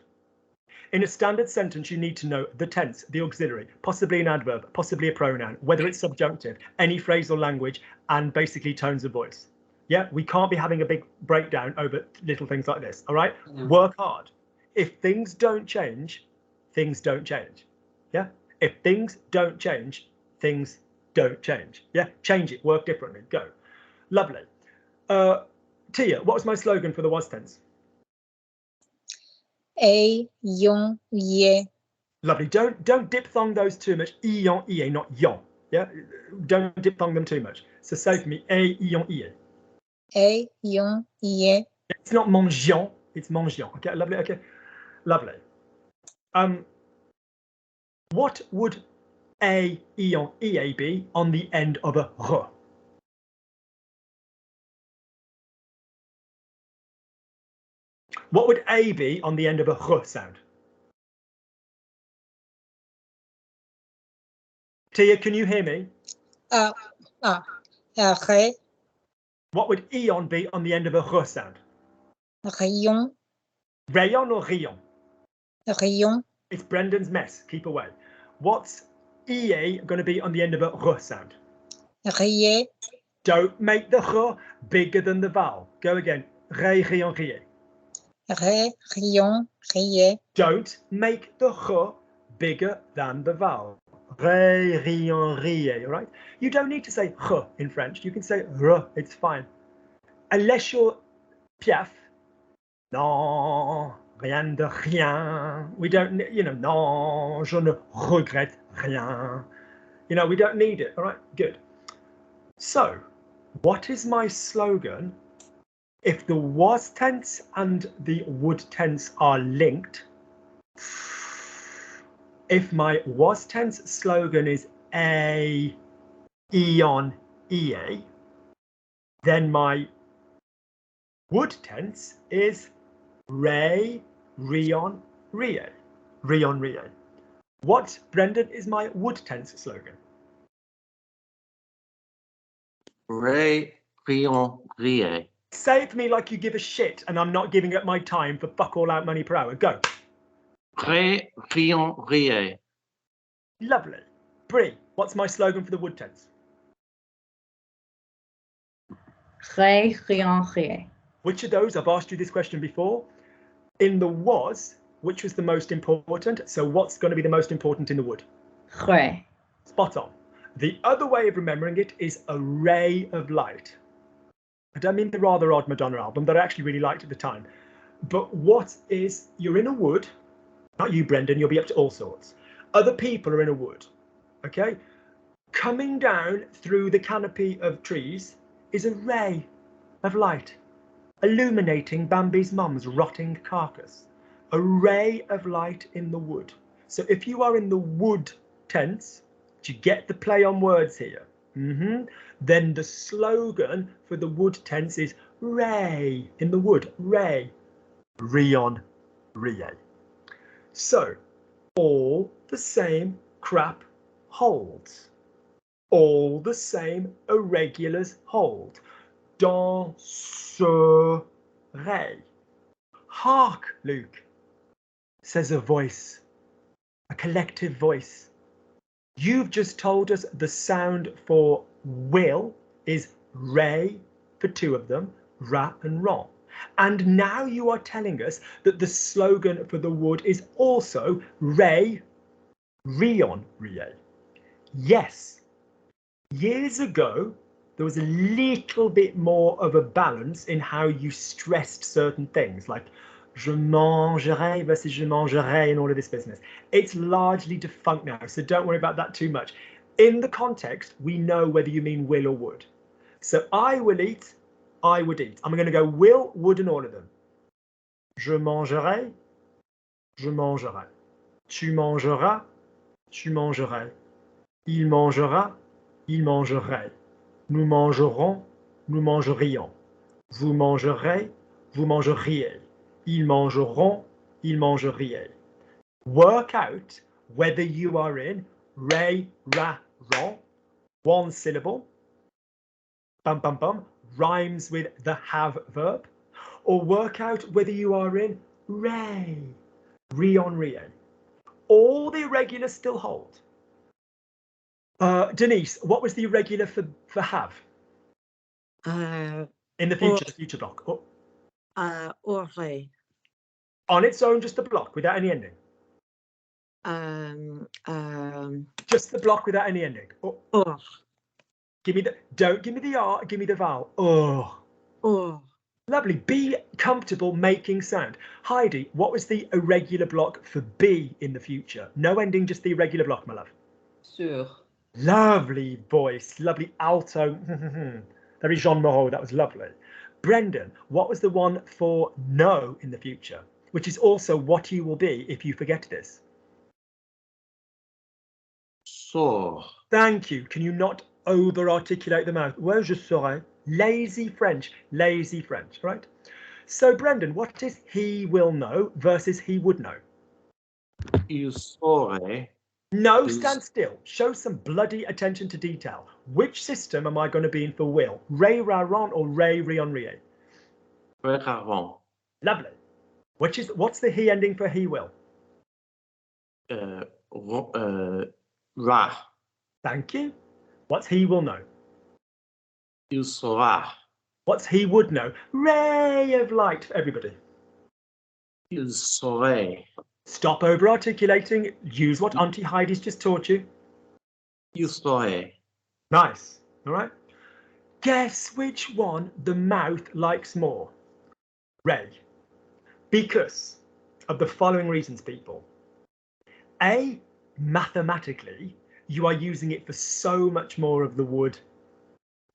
In a standard sentence, you need to know the tense, the auxiliary, possibly an adverb, possibly a pronoun, whether it's subjunctive, any phrasal language, and basically tones of voice. Yeah, we can't be having a big breakdown over little things like this, all right? No. Work hard. If things don't change, things don't change. Yeah? If things don't change, things don't change. Yeah? Change it, work differently, go. Lovely. Tia, what was my slogan for the was tense? A, yon, ye. Lovely. Don't diphthong those too much. Ion, ie, not yon. Yeah. Don't diphthong them too much. So say for me, a, ion, ie. A, yon, ye. It's not mangeant. It's mangeant. Okay. Lovely. Okay. Lovely. What would a, ion, ie be on the end of a r? What would a be on the end of a r sound? Tia, can you hear me? Re, What would eon be on the end of a r sound? rayon, Rayon or rion? rayon, It's Brendan's mess. Keep away. What's EA going to be on the end of a r sound? rier, Don't make the r bigger than the vowel. Go again. Ré, rion, rier. re, rion, rier, Don't make the r bigger than the vowel. Ré, rion, rier. All right? You don't need to say r in French. You can say r. It's fine. Unless you're Piaf. Non, rien de rien. We don't, you know, non, je ne regrette rien. You know, we don't need it. All right, good. So, what is my slogan? If the was tense and the would tense are linked, if my was tense slogan is a, eon, ea, then my would tense is re, rion, rie. Rion, rie. What, Brendan, is my would tense slogan? Re, rion, rie. Say it to me like you give a shit and I'm not giving up my time for fuck all out money per hour. Go. Re, rion, rie. Lovely. Brie, what's my slogan for the would tense? Re, rion, rie. Which of those? I've asked you this question before. In the was, which was the most important? So what's going to be the most important in the would? Re. Spot on. The other way of remembering it is a ray of light. I don't mean the rather odd Madonna album that I actually really liked at the time. But what is, you're in a wood, not you, Brendan, you'll be up to all sorts. Other people are in a wood, okay? Coming down through the canopy of trees is a ray of light, illuminating Bambi's mum's rotting carcass. A ray of light in the wood. So if you are in the wood tense, do you get the play on words here? Then the slogan for the wood tense is ray in the wood, ray, rion, rie. So all the same crap holds. All the same irregulars hold. Dans ce ray. Hark, Luke, says a voice, a collective voice. You've just told us the sound for will is ray for two of them, ra and ron. And now you are telling us that the slogan for the wood is also ray, rion, rie. Yes, years ago, there was a little bit more of a balance in how you stressed certain things, like je mangerai versus je mangerai and all of this business. It's largely defunct now, so don't worry about that too much. In the context, we know whether you mean will or would. So I will eat I would eat. I'm going to go will, would, and all of them. Je mangerai. Je mangerai. Tu mangeras. Tu mangerais. Il mangera. Il mangerait. Nous mangerons. Nous mangerions. Vous mangerez. Vous mangeriez. Ils mangeront. Ils mangeriez. Work out whether you are in re, ra, ron, one syllable, bum, bum, bum, rhymes with the have verb, or work out whether you are in re, rion, rie. All the irregulars still hold. Denise, what was the irregular for have? In the future, the future block. Oh. Aurait. On its own, just a block without any ending. Just the block without any ending. Oh. Or. Give me the, don't give me the R, give me the vowel. Oh. Or. Lovely. Be comfortable making sound. Heidi, what was the irregular block for be in the future? No ending, just the irregular block, my love. Sur. Lovely voice, lovely alto. Very Jean Moreau, that was lovely. Brendan, what was the one for no in the future? Which is also what you will be if you forget this. Sore. Thank you. Can you not over-articulate the mouth? Ouais, je saurais. Lazy French, right? So Brendan, what is he will know versus he would know? Il saurait. No, stand still. Show some bloody attention to detail. Which system am I going to be in for will? Ray, ra, ron, or ray, rion, rie? Raron. Lovely. What's the he ending for he will? Ra. Thank you. What's he will know? Il saura. What's he would know? Ray of light for everybody. Il saurait. Stop over-articulating. Use what Auntie Heidi's just taught you. Il saurait. Nice. All right. Guess which one the mouth likes more? Ray. Because of the following reasons, people. A, mathematically, you are using it for so much more of the would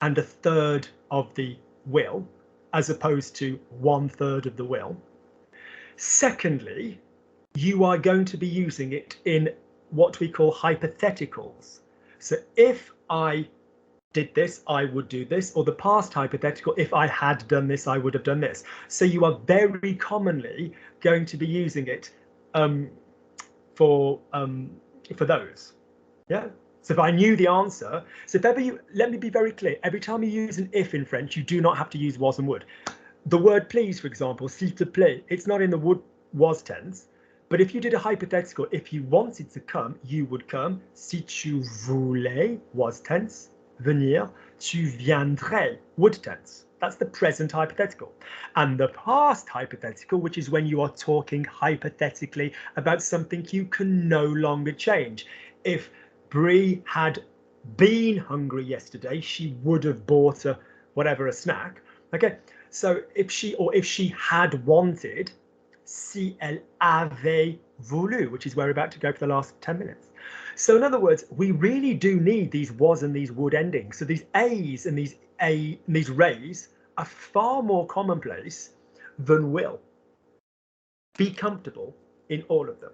and a third of the will, as opposed to 1/3 of the will. Secondly, you are going to be using it in what we call hypotheticals. So if I did this, I would do this, or the past hypothetical, if I had done this, I would have done this. So you are very commonly going to be using it for those. Yeah. So if I knew the answer, so if ever you, let me be very clear, every time you use an if in French, you do not have to use was and would. The word please, for example, s'il te plaît, it's not in the would was tense, but if you did a hypothetical, if you wanted to come, you would come. Si tu voulais, was tense. Venir, tu viendrais, would tense. That's the present hypothetical. And the past hypothetical, which is when you are talking hypothetically about something you can no longer change. If Brie had been hungry yesterday, she would have bought a snack. Okay, so if she had wanted, si elle avait voulu, which is where we're about to go for the last 10 minutes. So in other words, we really do need these was and these would endings. So these a's and these rays are far more commonplace than will. Be comfortable in all of them.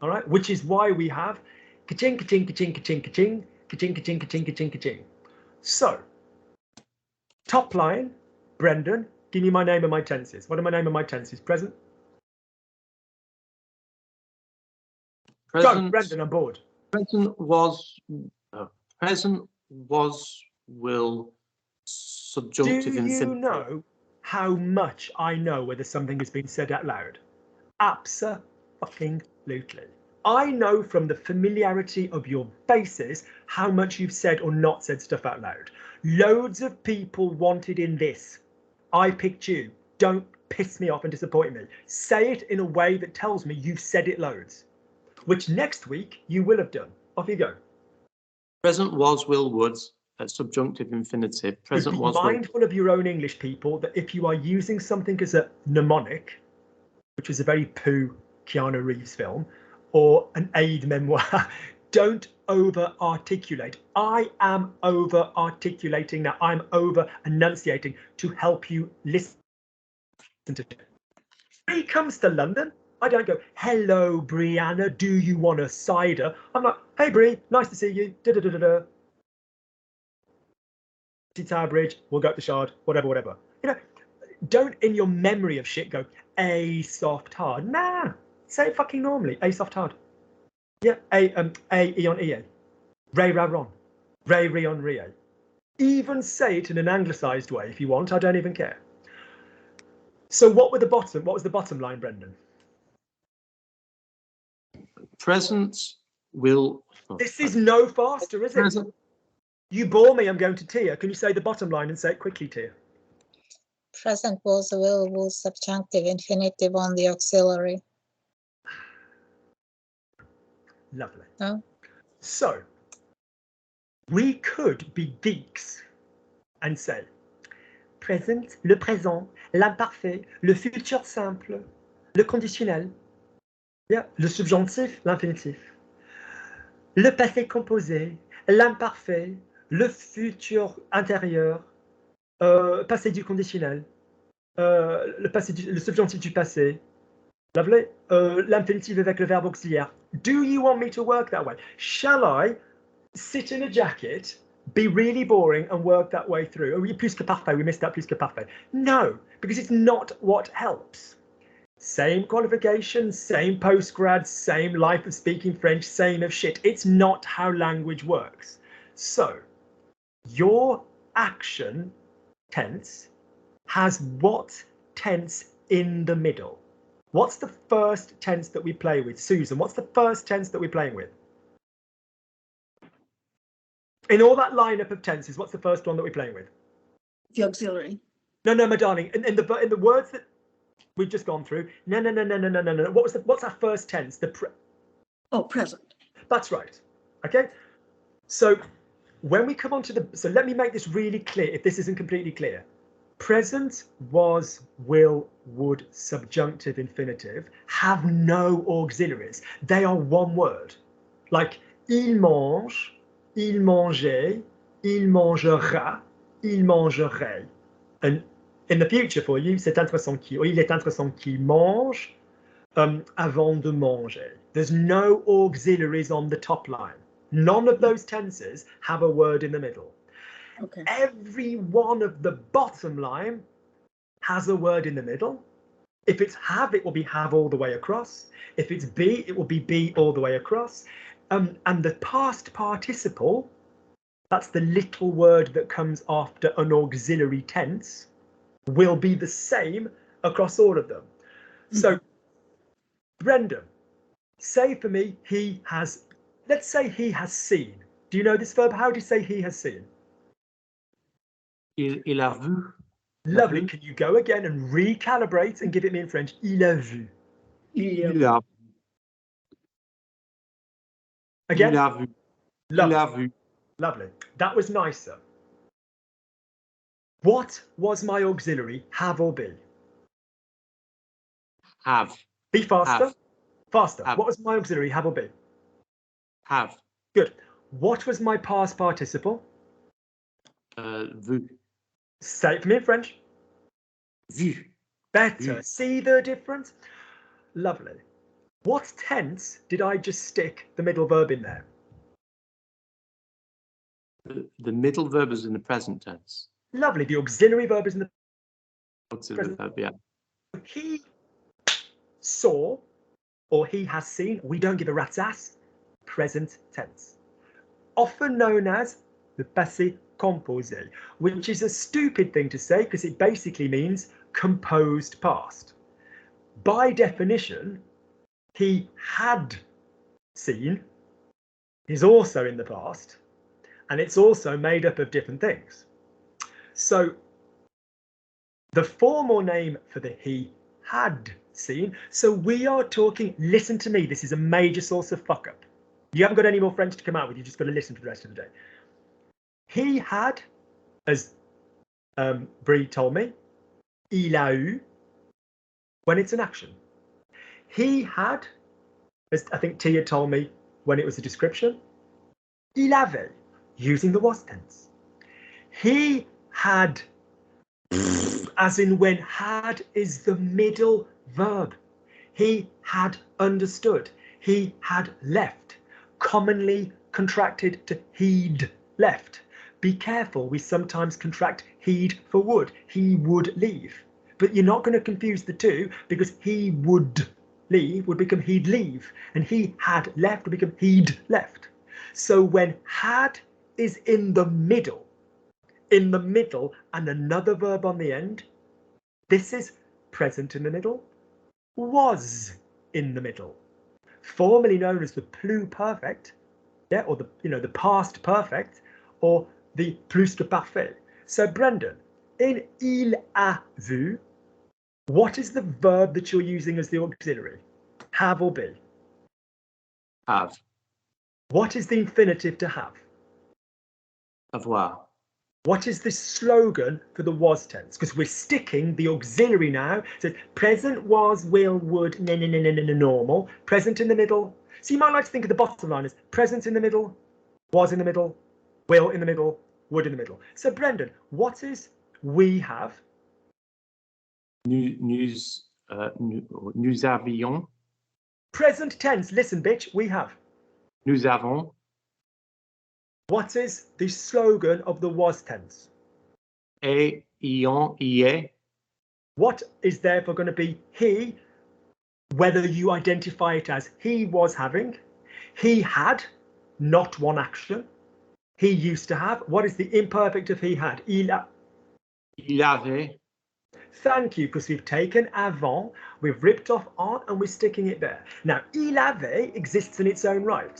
All right, which is why we have ka-ching, ka-ching, ka-ching, ka-ching, ka-ching, ka-ching, ka-ching, ka-ching, ka-ching, ka-ching. So, top line, Brendan, give me my name and my tenses. What are my name and my tenses? Present? Go, Brendan, I'm bored. Present was, will, subjunctive Do you infinitive. know how much I know whether something has been said out loud? Abso-fucking-lutely. I know from the familiarity of your faces how much you've said or not said stuff out loud. Loads of people wanted in this. I picked you. Don't piss me off and disappoint me. Say it in a way that tells me you've said it loads, which next week you will have done. Off you go. Present was, will, would, subjunctive infinitive. Present Be was, mindful of your own English, people, that if you are using something as a mnemonic, which is a very poo Keanu Reeves film, or an aide memoir, don't over articulate. I am over articulating now. I'm over enunciating to help you listen to it. When he comes to London, I don't go, hello, Brianna, do you want a cider? I'm like, hey, Brie, nice to see you. Da-da-da-da-da. Tower Bridge, we'll go up the Shard, whatever, whatever. You know, don't in your memory of shit go, a soft hard. Nah, say it fucking normally, a soft hard. Yeah, a eon ea. Ray ra ron. Ray rion rie. Even say it in an anglicised way if you want, I don't even care. So what was the bottom line, Brendan? Present will. This is no faster, is it? Present. You bore me, I'm going to Tia. Can you say the bottom line and say it quickly, Tia? Present was, will, was subjunctive, infinitive on the auxiliary. Lovely. No? So, we could be geeks and say présent, le présent, l'imparfait, le futur simple, le conditionnel, yeah, le subjonctif, l'infinitif, le passé composé, l'imparfait, le futur intérieur, passé du conditionnel, le subjonctif du passé, lovely, l'infinitive avec le verbe auxiliaire. Do you want me to work that way? Shall I sit in a jacket, be really boring and work that way through? Oh, plus que parfait, we missed that plus que parfait. No, because it's not what helps. Same qualifications, same postgrad, same life of speaking French, same of shit. It's not how language works. So, your action tense has what tense in the middle? What's the first tense that we play with? Susan, what's the first tense that we're playing with? In all that lineup of tenses, what's the first one that we're playing with? The auxiliary. No, my darling. In the words that we've just gone through. No. What's our first tense? Present. That's right. Okay. So when we come on to so let me make this really clear if this isn't completely clear. Present, was, will, would, subjunctive, infinitive have no auxiliaries. They are one word. Like il mange, il mangeait, il mangera, il mangerait. And in the future for you, c'est intéressant qui, or il est intéressant qui mange avant de manger. There's no auxiliaries on the top line. None of those tenses have a word in the middle. Okay. Every one of the bottom line has a word in the middle. If it's have, it will be have all the way across. If it's be, it will be be all the way across. And the past participle, that's the little word that comes after an auxiliary tense, will be the same across all of them. So, Brendan, say for me, he has, let's say he has seen. Do you know this verb? How do you say he has seen? Il a vu. Lovely. Can you go again and recalibrate and give it me in French? Il a vu. Il a, Again? il a vu. Lovely. Il a vu. Lovely. That was nicer. What was my auxiliary, have or be? Have. Be faster. Have. Faster. Have. What was my auxiliary, have or be? Have. Good. What was my past participle? Vu. Say it for me in French. Vu. Better. Vu. See the difference? Lovely. What tense did I just stick the middle verb in there? The middle verb is in the present tense. Lovely. The auxiliary verb is in the Auxiliary verb, yeah. he saw or he has seen. We don't give a rat's ass. Present tense. Often known as the passé composé, which is a stupid thing to say because it basically means composed past. By definition, he had seen is also in the past, and it's also made up of different things. So the formal name for the he had seen, so we are talking, listen to me, this is a major source of fuck up. You haven't got any more French to come out with, you just got to listen for the rest of the day. He had, as Brie told me, il a eu, when it's an action. He had, as I think Tia told me when it was a description. Il avait, using the was tense. He had, as in when had is the middle verb. He had understood. He had left. Commonly contracted to he'd left. Be careful, we sometimes contract he'd for would. He would leave. But you're not going to confuse the two, because he would leave would become he'd leave, and he had left would become he'd left. So when had is in the middle, and another verb on the end, this is present in the middle, was in the middle, formerly known as the pluperfect, yeah, or the past perfect, or the plus que parfait. So Brendan, in il a vu, what is the verb that you're using as the auxiliary? Have or be? Have. What is the infinitive to have? Avoir. What is the slogan for the was tense? Because we're sticking the auxiliary now. So it's present, was, will, would, normal. Present in the middle. So you might like to think of the bottom line as present in the middle, was in the middle, will in the middle, would in the middle. So Brendan, what is we have? Nous avions. Present tense. Listen, bitch. We have. Nous avons. What is the slogan of the was tense? Ayant, ayez. What is therefore going to be he, whether you identify it as he was having, he had, not one action, he used to have. What is the imperfect of he had? Il avait. Thank you, because we've taken avant, we've ripped off on, and we're sticking it there. Now, il avait exists in its own right,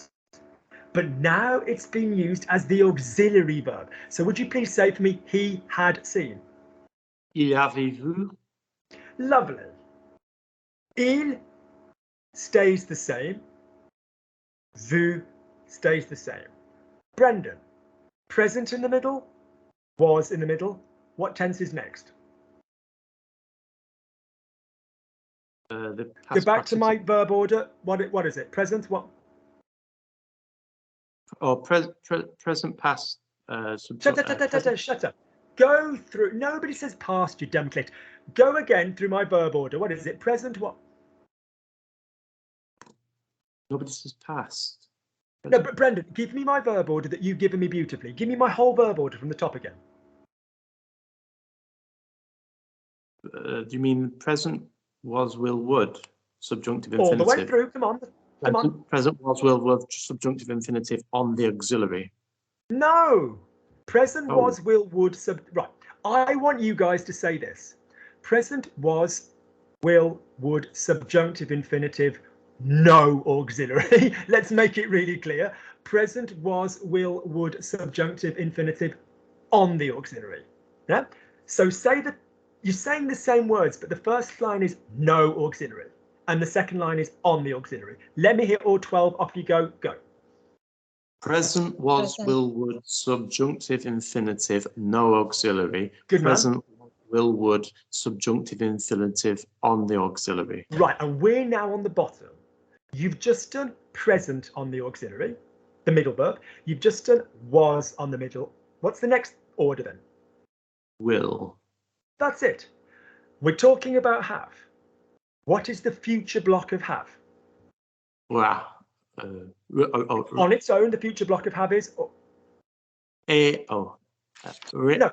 but now it's being used as the auxiliary verb. So would you please say for me, he had seen? Il avait vu. Lovely. Il stays the same. Vu stays the same. Brendan, present in the middle, was in the middle. What tense is next? The Go past back to my participle. verb order. What is it? Present, what? Or present past. Shut up. Go through. Nobody says past, you dumb clit. Go again through my verb order. What is it? Present, what? Nobody says past. No, but Brendan, give me my verb order that you've given me beautifully. Give me my whole verb order from the top again. Do you mean present, was, will, would, subjunctive All infinitive? the way through. Come on. Come on. Present, was, will, would, subjunctive infinitive on the auxiliary. No. Present, Oh. was, will, would, right. I want you guys to say this. Present, was, will, would, subjunctive infinitive, no auxiliary. Let's make it really clear. Present, was, will, would, subjunctive infinitive on the auxiliary. Yeah? So say that you're saying the same words, but the first line is no auxiliary, and the second line is on the auxiliary. Let me hear all 12. Off you go. Go. Present, was, Present. will, would, subjunctive infinitive, no auxiliary. Good man. Present, will, would, subjunctive infinitive on the auxiliary. Right, and we're now on the bottom. You've just done present on the auxiliary, the middle verb. You've just done was on the middle. What's the next order then? Will. That's it. We're talking about have. What is the future block of have? Wow. On its own, the future block of have is No, no,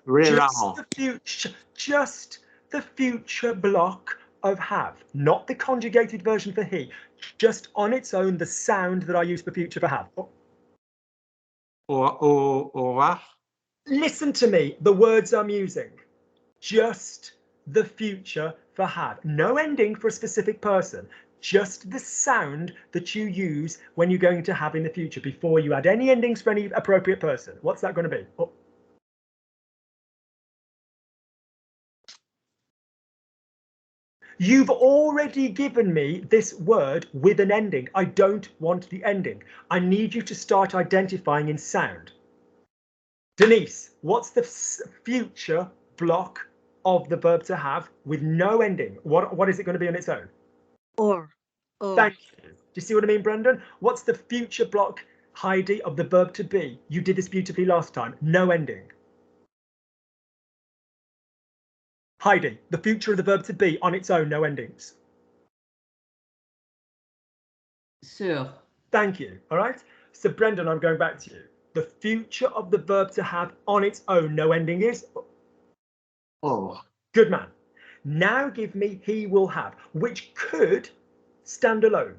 just the future block of have, not the conjugated version for he. Just on its own, the sound that I use for future for have. Aura. Listen to me, the words I'm using. Just the future for have. No ending for a specific person. Just the sound that you use when you're going to have in the future before you add any endings for any appropriate person. What's that going to be? Oh. You've already given me this word with an ending. I don't want the ending. I need you to start identifying in sound. Denise, what's the future block of the verb to have with no ending? What is it going to be on its own? Or. Thank you. Do you see what I mean, Brendan? What's the future block Heidi, of the verb to be. You did this beautifully last time. No ending. Heidi, the future of the verb to be on its own, no endings. Sur. Thank you. All right. So Brendan, I'm going back to you. The future of the verb to have on its own, no ending is? Oh. Good man. Now give me he will have, which could stand alone.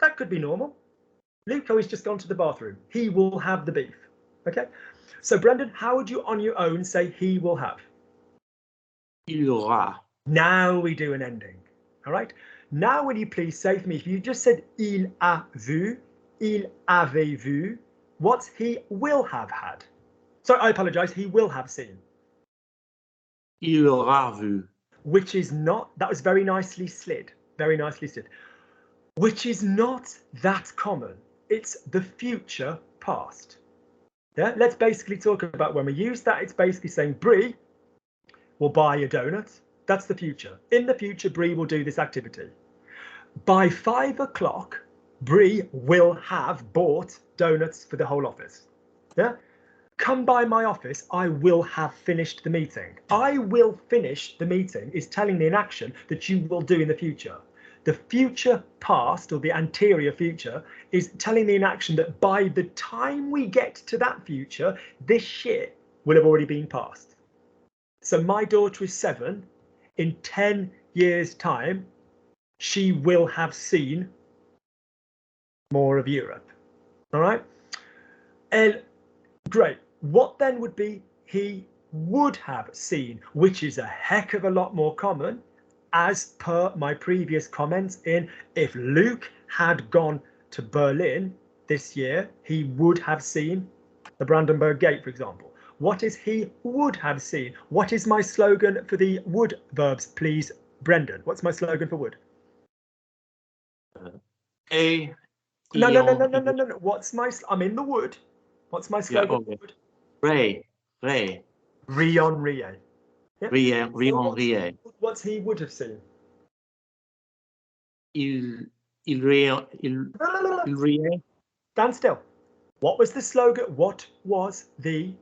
That could be normal. Luke has just gone to the bathroom. He will have the beef. Okay. So Brendan, how would you on your own say he will have? Il aura. Now we do an ending. All right. Now will you please say for me, if you just said il a vu, il avait vu, what's he will have had? Sorry, I apologize. He will have seen. Il aura vu. Which is not, that was very nicely slid. Very nicely slid. Which is not that common. It's the future past. Yeah, let's basically talk about when we use that, it's basically saying Brie will buy a donut. That's the future. In the future, Brie will do this activity. By 5 o'clock, Brie will have bought donuts for the whole office. Yeah. Come by my office, I will have finished the meeting. I will finish the meeting is telling me an action that you will do in the future. The future past, or the anterior future, is telling me an action that by the time we get to that future, this shit will have already been past. So my daughter is 7. In 10 years' time, she will have seen more of Europe. All right? And great. What then would be he would have seen, which is a heck of a lot more common, as per my previous comments in if Luke had gone to Berlin this year, he would have seen the Brandenburg Gate, for example. What is he would have seen? What is my slogan for the would verbs, please, Brendan? What's my slogan for would? No. What's my, I'm in the wood. What's my slogan? Yeah, okay. Ray. Rion Rie. Yeah. Rion. What's he would have seen? Il Stand still. What was the slogan? What was the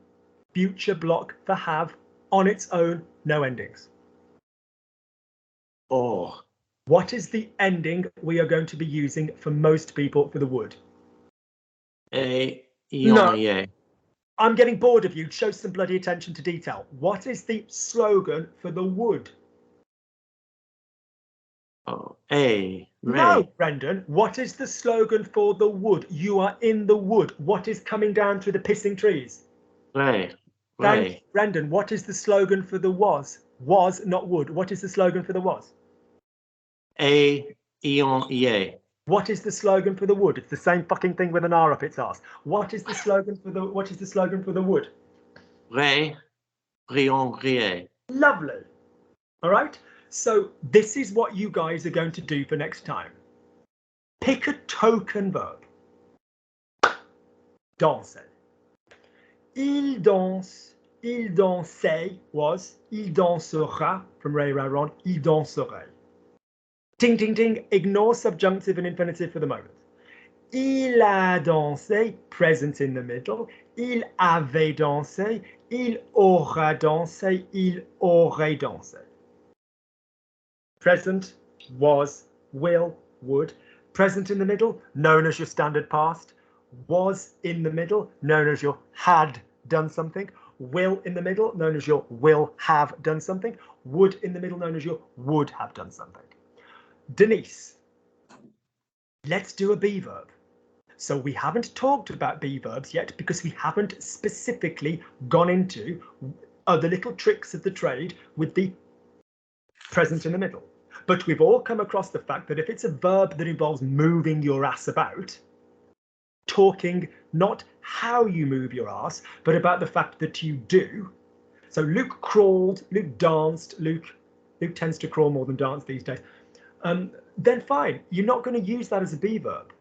future block for have on its own, no endings? Oh. What is the ending we are going to be using for most people for the would? No. I'm getting bored of you. Show some bloody attention to detail. What is the slogan for the would? Oh, No, Brendan. What is the slogan for the wood? You are in the wood. What is coming down through the pissing trees? Ray. Thank you, Brendan. What is the slogan for the was? Was, not would. What is the slogan for the was? What is the slogan for the wood? It's the same fucking thing with an R up its arse. What is the slogan for the wood? Rion. Lovely. All right. So this is what you guys are going to do for next time. Pick a token verb. Danser. Il danse. Il dansait was il dansera from Ray Ron. Il danserait. Ding, ding, ding. Ignore subjunctive and infinitive for the moment. Il a dansé, present in the middle. Il avait dansé. Il aura dansé. Il aurait dansé. Present, was, will, would. Present in the middle, known as your standard past. Was in the middle, known as your had done something. Will in the middle, known as your will have done something. Would in the middle, known as your would have done something. Denise, let's do a be verb. So we haven't talked about be verbs yet because we haven't specifically gone into other little tricks of the trade with the present in the middle. But we've all come across the fact that if it's a verb that involves moving your ass about, talking not how you move your ass, but about the fact that you do. So Luke crawled, Luke danced, Luke tends to crawl more than dance these days. Then fine, you're not going to use that as a be verb.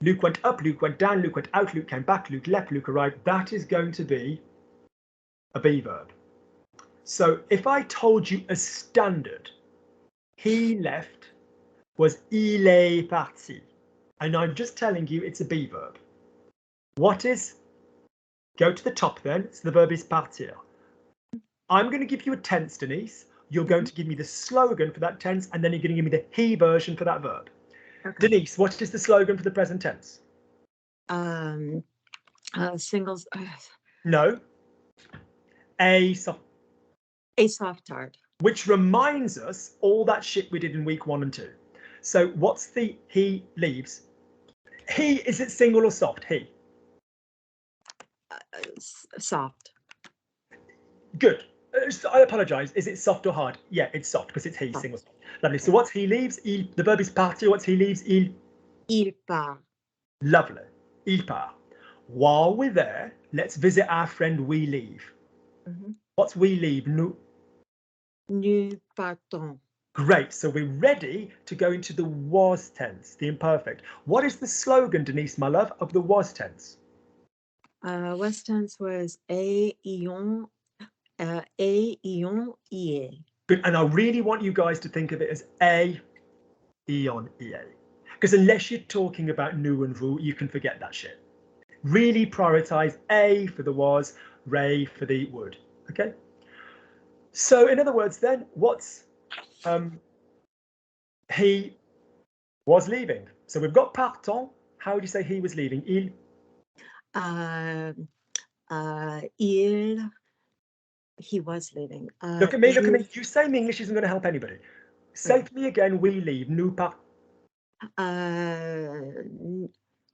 Luke went up, Luke went down, Luke went out, Luke came back, Luke left, Luke arrived. That is going to be a be verb. So if I told you a standard, he left, was il est parti, and I'm just telling you it's a be verb. What is, go to the top then, so the verb is partir. I'm going to give you a tense, Denise. You're going to give me the slogan for that tense, and then you're going to give me the he version for that verb. Okay. Denise, what is the slogan for the present tense? Singles, No. A soft, a soft tart. which reminds us all that shit we did in week 1 and 2. So what's the he leaves? He, is it single or soft? He. Soft. Good. I apologize. Is it soft or hard? Yeah, it's soft because it's he, Soft. single. Soft. Lovely. So what's he leaves? Il, the verb is partir. What's he leaves? Il. Il part. Lovely. Il part. While we're there, let's visit our friend we leave. Mhm. What's we leave? Nous. Nous partons. Great. So we're ready to go into the was tense, the imperfect. What is the slogan, Denise, my love, of the was tense? Was tense was ion, ie. Good. And I really want you guys to think of it as a, eon, ea. Because unless you're talking about nous and vous, you can forget that shit. Really prioritize a for the was, ray for the would. Okay. So in other words, then, what's he was leaving? So we've got partant. How would you say he was leaving? Il. He was leaving. Look at me, look at me. You saying English isn't going to help anybody. Say to me again, we leave, nous partons.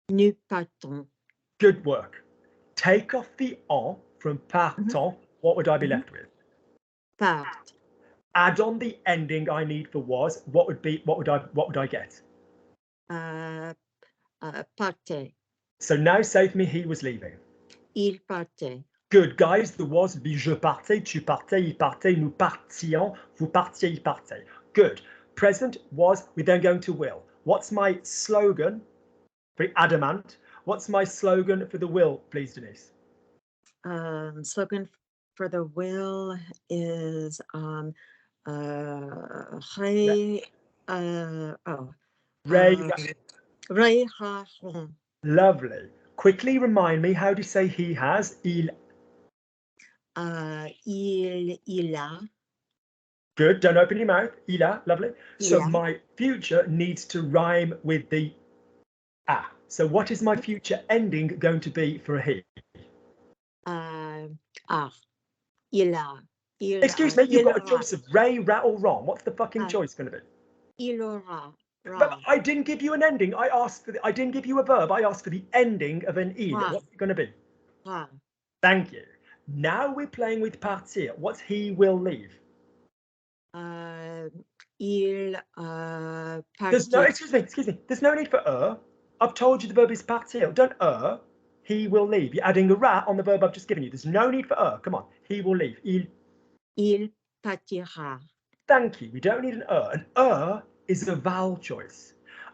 Nous partons. Good work. Take off the en from partant. What would I be left with? Part. Add on the ending I need for was. What would I get? Partait. So now say to me he was leaving. Il partait. Good, guys. The was would be je partais, tu partais, il partait, nous partions, vous partiez, il partait. Good. Present was, we're then going to will. What's my slogan? Very adamant. What's my slogan for the will, please, Denise? Slogan for the will is Ray, Ray ha hon. lovely. Quickly remind me, how do you say he has? Il. Il a. Good. Don't open your mouth. Il a. Lovely. So Il a. my future needs to rhyme with the a. So what is my future ending going to be for a he? Il a. Excuse me, you've got a choice of Ray, Rat, or Ron. What's the fucking choice going to be? Il aura. But I didn't give you an ending. I asked for I didn't give you a verb. I asked for the ending of an il. Right. What's it going to be? Ra. Thank you. Now we're playing with partir. What's he will leave? Il There's no, partit. excuse me. There's no need for I've told you the verb is partir. Don't he will leave. You're adding a rat on the verb I've just given you. There's no need for Come on. He will leave. Il partira. Thank you. We don't need an is a vowel choice.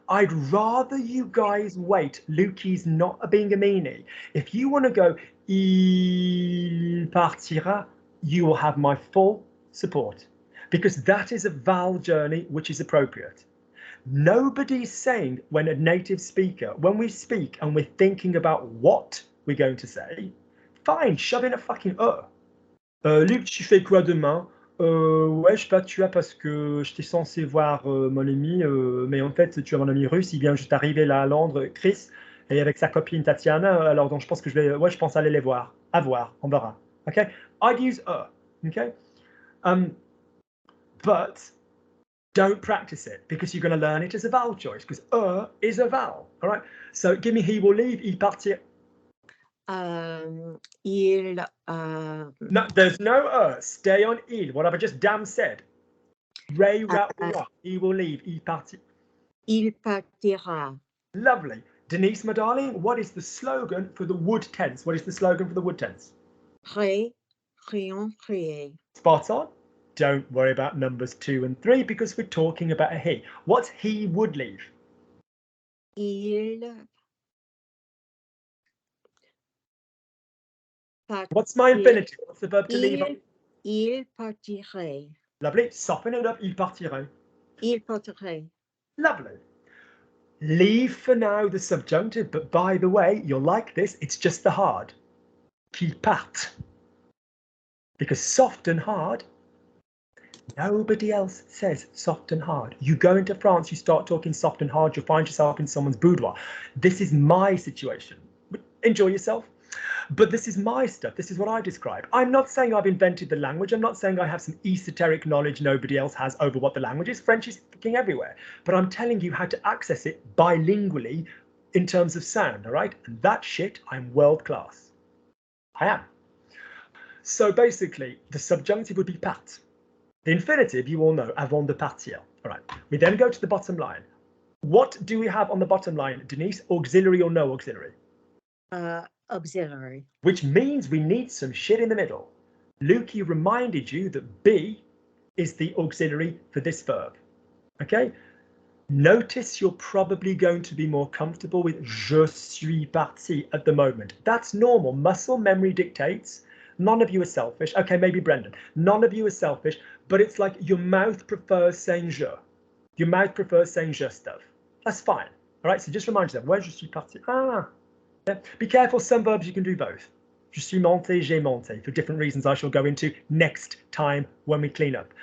I'd rather you guys wait. Lukey's not being a meanie. If you want to go, il partira, you will have my full support. Because that is a vowel journey which is appropriate. Nobody's saying when a native speaker, when we speak and we're thinking about what we're going to say, fine, shove in a fucking Luc, tu fais quoi demain? Ouais, je sais pas, tu as parce que j'étais censé voir mon ami, mais en fait, tu as mon ami russe, il vient juste d'arriver là à Londres, Chris, et avec sa copine Tatiana, alors donc je pense que je pense aller les voir, à voir, on verra. Okay, I'd use okay, but don't practice it because you're going to learn it as a vowel choice because is a vowel. All right, so give me he will leave, il partir. Il No, there's no stay on il. What have I just damn said? Ray, rat, he will leave, il partir. Il partira. Lovely. Denise, my darling, what is the slogan for the would tense? What is the slogan for the would tense? Ré, rions, riez. Spot on. Don't worry about numbers 2 and 3 because we're talking about a he. What's he would leave? Il What's my infinitive? What's the verb to leave? Il partirait. Lovely. Soften it up. Il partirait. Il partirait. Lovely. Leave for now the subjunctive, but by the way, you'll like this, it's just the hard. Qu'ils partent. Because soft and hard, nobody else says soft and hard. You go into France, you start talking soft and hard, you'll find yourself in someone's boudoir. This is my situation. Enjoy yourself. But this is my stuff. This is what I describe. I'm not saying I've invented the language. I'm not saying I have some esoteric knowledge nobody else has over what the language is. French is fucking everywhere. But I'm telling you how to access it bilingually in terms of sound, all right? And that shit, I'm world class. I am. So basically, the subjunctive would be part. The infinitive, you all know, avant de partir. All right. We then go to the bottom line. What do we have on the bottom line, Denise? Auxiliary or no auxiliary? Auxiliary. Which means we need some shit in the middle. Lukey reminded you that be is the auxiliary for this verb. Okay? Notice you're probably going to be more comfortable with je suis parti at the moment. That's normal. Muscle memory dictates. None of you are selfish. Okay, maybe Brendan. None of you are selfish, but it's like your mouth prefers saying je. Your mouth prefers saying je stuff. That's fine. All right, so just remind yourself, where je suis parti? Ah. Yeah. Be careful, some verbs you can do both. Je suis monté, j'ai monté, for different reasons I shall go into next time when we clean up.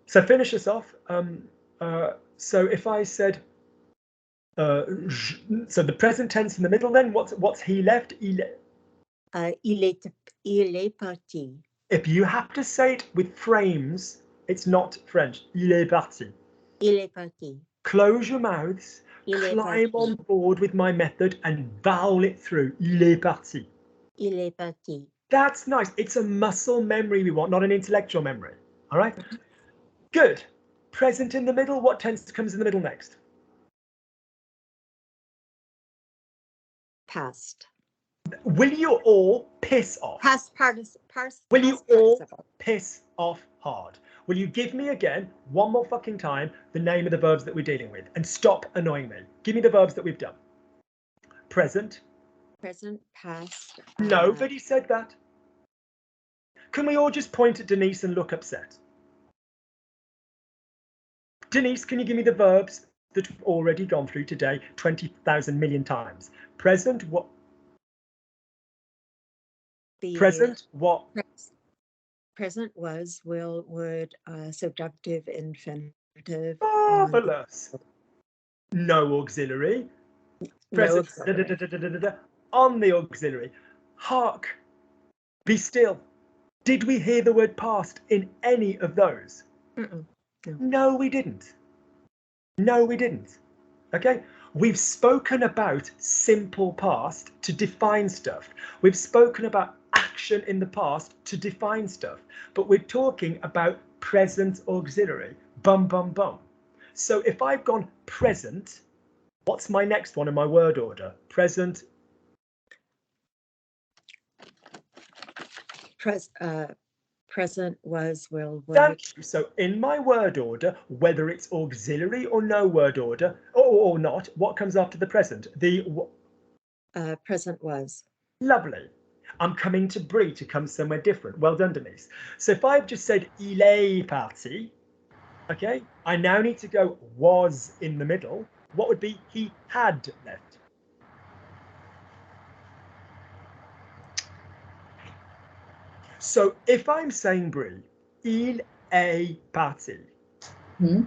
So finish us off. So if I said, so the present tense in the middle then, what's he left? Il est parti. If you have to say it with frames, it's not French. Il est parti. Il est parti. Close your mouths. Climb on board with my method and vowel it through. Il est parti. Il est parti. That's nice. It's a muscle memory we want, not an intellectual memory. All right? Good. Present in the middle. What tense comes in the middle next? Past. Will you all piss off? Past participle. Will you all piss off hard? Will you give me again, one more fucking time, the name of the verbs that we're dealing with and stop annoying me? Give me the verbs that we've done. Present. Present, past. Nobody said that. Can we all just point at Denise and look upset? Denise, can you give me the verbs that we've already gone through today 20,000 million times? Present, what? Present, what? Present was, will, would, subjunctive, infinitive. Marvelous. No auxiliary. Present. auxiliary. On the auxiliary. Hark. Be still. Did we hear the word past in any of those? No. No, we didn't. No, we didn't. Okay? We've spoken about simple past to define stuff. We've spoken about action in the past to define stuff. But we're talking about present auxiliary. Bum, bum, bum. So if I've gone present, what's my next one in my word order? Present. Present was, will, would. Thank you. So in my word order, whether it's auxiliary or no word order or not, what comes after the present? The Present was. lovely. I'm coming to Brie to come somewhere different. Well done, Denise. So if I've just said il est parti, okay, I now need to go was in the middle. What would be he had left? So if I'm saying Brie, il est parti,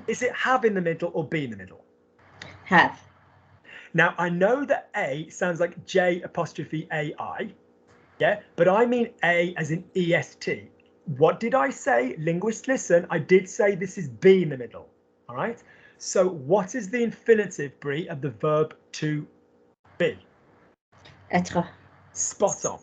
is it have in the middle or be in the middle? Have. Now, I know that A sounds like J apostrophe AI, yeah, but I mean A as in EST. What did I say? Linguists listen, I did say this is be in the middle, all right? So what is the infinitive, Brie, of the verb to be? Être. Spot on.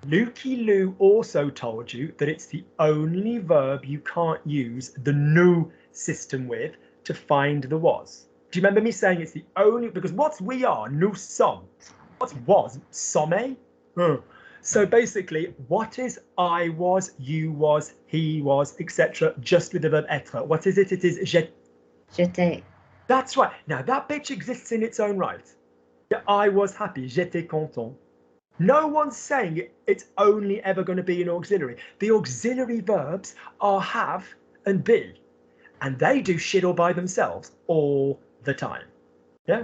Lukey Lou also told you that it's the only verb you can't use the nous system with to find the was. Do you remember me saying it's the only, because what's we are, nous sommes. What's was, sommes? So basically, what is I was, you was, he was, etc. just with the verb être? What is it? It is J'étais. That's right. Now that bitch exists in its own right. Yeah, I was happy, j'étais content. No one's saying it's only ever going to be an auxiliary. The auxiliary verbs are have and be, and they do shit all by themselves all the time. Yeah,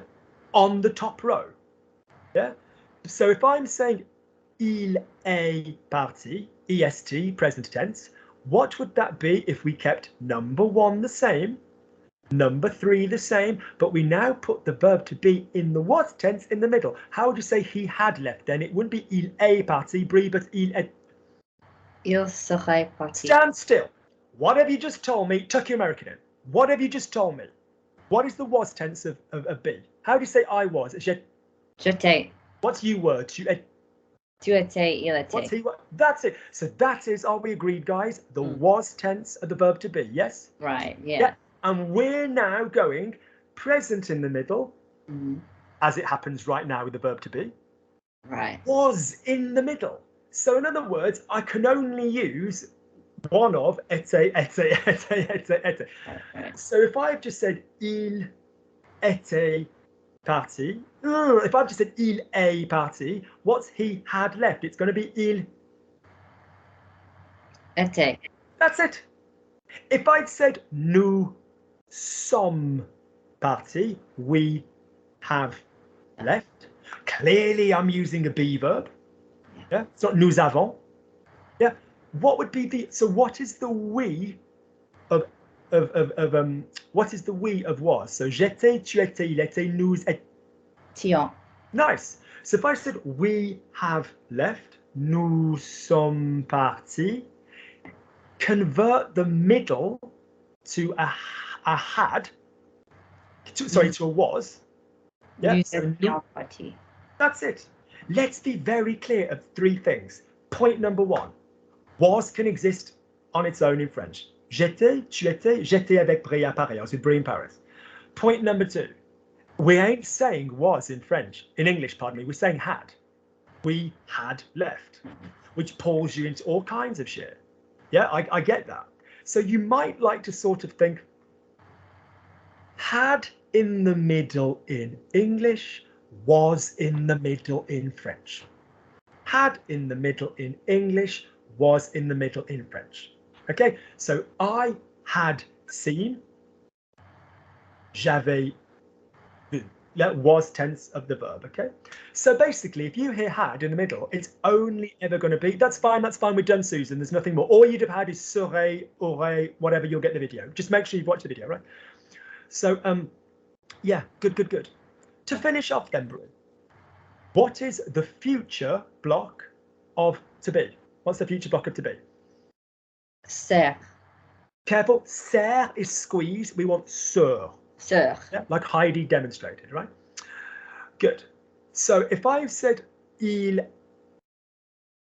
on the top row. Yeah, so if I'm saying il est parti, est, present tense, what would that be if we kept number 1 the same, number 3 the same, but we now put the verb to be in the was tense in the middle? How would you say he had left then? It wouldn't be il est parti, Brie, but il est. Il serait parti. Stand still. What have you just told me? Tuck your American in. What have you just told me? What is the was tense of be? How do you say I was? J'étais. What's you were? Tu étais, il était. What's he? That's it. So that is, are we agreed, guys? The was tense of the verb to be, yes? Right, yeah. Yeah. And we're now going present in the middle, Mhm. as it happens right now with the verb to be, Right. was in the middle. So in other words, I can only use one of était. Right. So if I've just said il était parti, if I've just said il est parti, what's he had left? It's going to be il. Était. That's it. If I'd said nous sommes partis, we have left. Clearly, I'm using a be verb. Yeah, it's not nous avons. Yeah, what would be the, so what is the we of what is the we of was? So j'étais, tu étais, il était, nous Tion. Nice. So if I said we have left, nous sommes partis, convert the middle to a had, to a was. Yeah, Nous so étions partis. that's it. Let's be very clear of 3 things. Point number 1, was can exist on its own in French. J'étais, tu étais, j'étais avec Brie à Paris. I was with Brie in Paris. Point number 2, we ain't saying was in French, in English, pardon me, we're saying had. We had left, which pulls you into all kinds of shit. Yeah, I get that. So you might like to sort of think, had in the middle in English, was in the middle in French. Had in the middle in English, was in the middle in French. Okay, so I had seen, j'avais vu. That was tense of the verb, okay? So basically, if you hear had in the middle, it's only ever going to be, that's fine, we're done, Susan, there's nothing more. All you'd have had is serait, aurait, whatever, you'll get the video. Just make sure you've watched the video, right? So, yeah, good. To finish off then, Brie, what is the future block of to be? What's the future block of to be? Sœur. Careful, serre is squeeze, we want sœur. Sœur. Yeah, like Heidi demonstrated, right? Good. So if I've said il,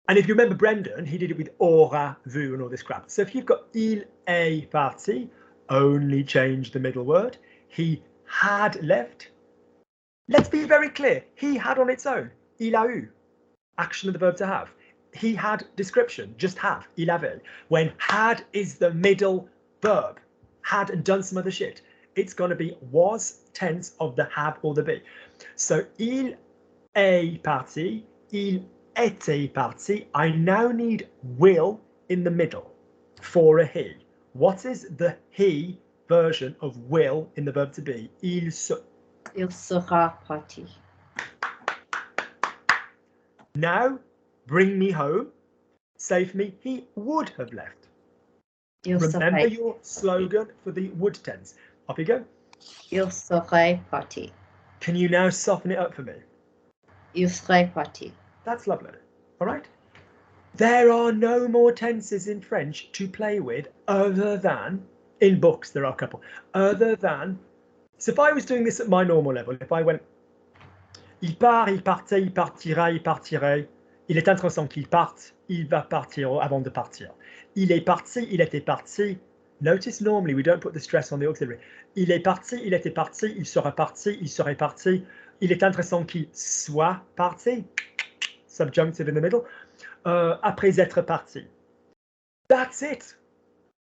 and if you remember Brendan, he did it with aura, vu, and all this crap. So if you've got il est parti, only change the middle word. He had left. Let's be very clear. He had on its own. Il a eu. Action of the verb to have. He had description. Just have. Il avait. When had is the middle verb. Had and done some other shit. It's going to be was tense of the have or the be. So il est parti. Il était parti. I now need will in the middle for a he. What is the he version of will in the verb to be? Il sera parti. Now, bring me home. Say for me, he would have left. Il Remember serait. your slogan for the would tense. Off you go. Il serait parti. Can you now soften it up for me? Il serait parti. That's lovely. All right. There are no more tenses in French to play with other than, in books there are a couple, other than, so if I was doing this at my normal level, if I went, il part, il partait, il partira, il partirait, il est intéressant qu'il parte, il va partir avant de partir. Il est parti, il était parti. Notice normally we don't put the stress on the auxiliary. Il est parti, il était parti, il sera parti, il serait parti. Il est intéressant qu'il soit parti. Subjunctive in the middle. Après être parti. That's it.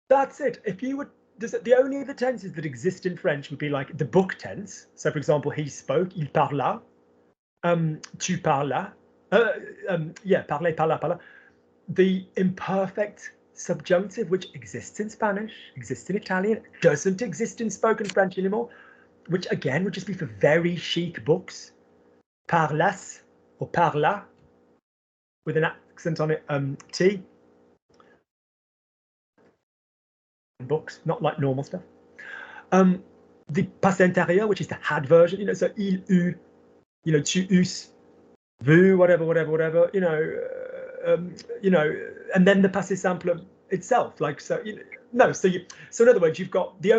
That's it. If you would, the only other tenses that exist in French would be like the book tense. So, for example, he spoke, il parla. Tu parlas. Yeah, parler, parla. The imperfect subjunctive, which exists in Spanish, exists in Italian, doesn't exist in spoken French anymore. which again would just be for very chic books. Parlas or parla with an accent on it, T. Books, not like normal stuff. The passé intérieur, which is the had version, you know, so il, eu, you know, tu, us, vu, whatever, you know, and then the passé simple itself, like, so, you know, so in other words, you've got the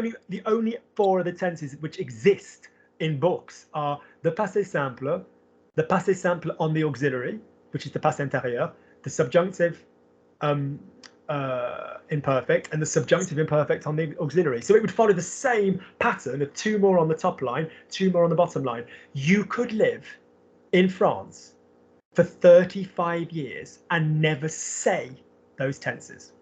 only four of the tenses which exist in books are the passé simple on the auxiliary, which is the passé intérieur, the subjunctive imperfect, and the subjunctive imperfect on the auxiliary. So it would follow the same pattern of 2 more on the top line, 2 more on the bottom line. You could live in France for 35 years and never say those tenses.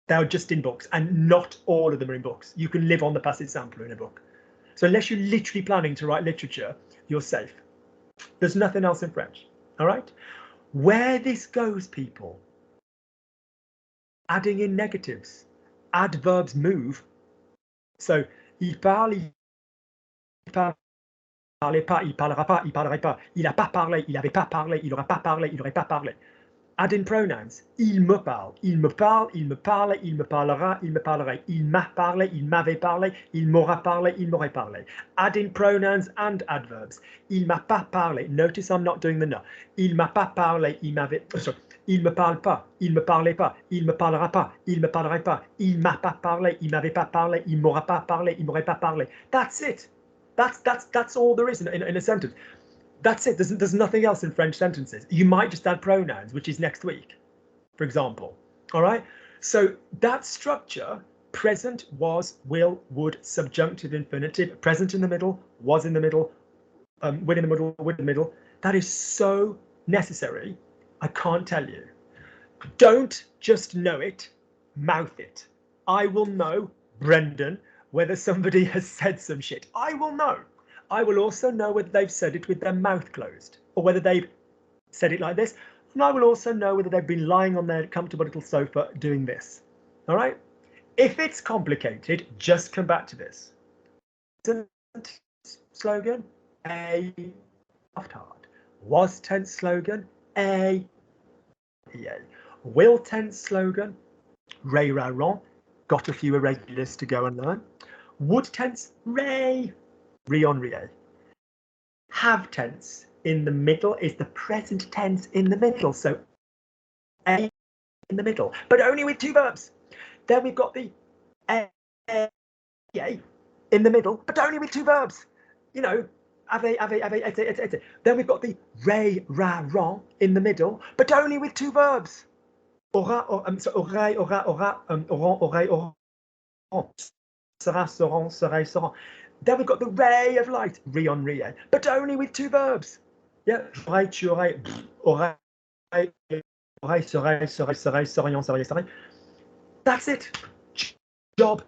They're just in books, and not all of them are in books. You can live on the passé simple in a book. So unless you're literally planning to write literature, you're safe. There's nothing else in French, all right? Where this goes, people, adding in negatives. Adverbs move. So, il parle, il parlait pas, il parlera pas, il parlerait pas. Il a pas parlé, il avait pas parlé, il aura pas parlé, il aurait pas parlé. Add in pronouns. Il me parle, il me parle, il me parle, il me parlera, il me parlerait. Il m'a parlé, il m'avait parlé, il m'aura parlé, il m'aurait parlé. Add in pronouns and adverbs. Il m'a pas parlé. Notice I'm not doing the no. Il m'a pas parlé, il m'avait... sorry. Il me parle pas, il me parlait pas, il me parlera pas, il me parlerait pas, il m'a pas parlé, il m'avait pas parlé, il m'aura pas parlé, il m'aurait pas parlé. That's it. That's all there is in a sentence. That's it. There's nothing else in French sentences. You might just add pronouns, which is next week, for example. All right. So that structure: present, was, will, would, subjunctive, infinitive, present in the middle, was in the middle, will in the middle, would in the middle. That is so necessary. I can't tell you. Don't just know it, mouth it. I will know, Brendan, whether somebody has said some shit. I will know. I will also know whether they've said it with their mouth closed or whether they've said it like this. And I will also know whether they've been lying on their comfortable little sofa doing this. All right? If it's complicated, just come back to this. Slogan, A, soft hard. Was tense slogan, A, PA. Will tense slogan, Ray ra ron. Got a few irregulars to go and learn. Would tense, Ray, rion rie. Have tense in the middle is the present tense in the middle. So A in the middle, but only with 2 verbs. Then we've got the A in the middle, but only with 2 verbs. You know, ave, etc. Then we've got the ray, ra, ron in the middle, but only with 2 verbs. Aura, so aurait, aura, auront, aurait, auront. Sera, seront, serait, seront. Then we've got the ray of light, rion, rie, but only with 2 verbs. Yeah, j'aurais, tu aurais, aurais, serait, serions, seriez, serait. That's it. Job.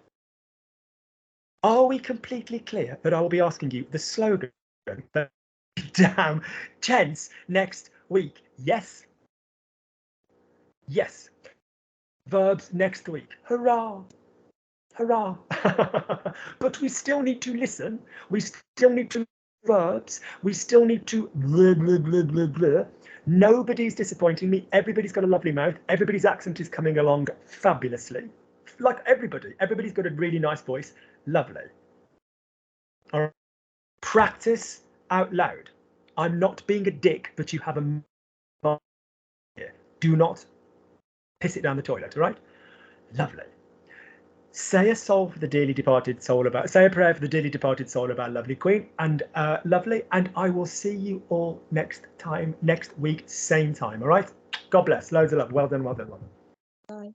Are we completely clear that I will be asking you the slogan, the damn tense next week? Yes. Yes. Verbs next week. Hurrah. Hurrah. But we still need to listen. We still need to verbs. We still need to blah, blah, blah, blah, blah. Nobody's disappointing me. Everybody's got a lovely mouth. Everybody's accent is coming along fabulously. Like everybody. Everybody's got a really nice voice. Lovely. All right. Practice out loud. I'm not being a dick, but you have a mic here. Do not piss it down the toilet, all right? Lovely. Say a soul for the dearly departed soul of our, say a prayer for the dearly departed soul of our lovely queen, and lovely, and I will see you all next week, same time, all right? God bless. Loads of love. Well done, well done, well done. Bye.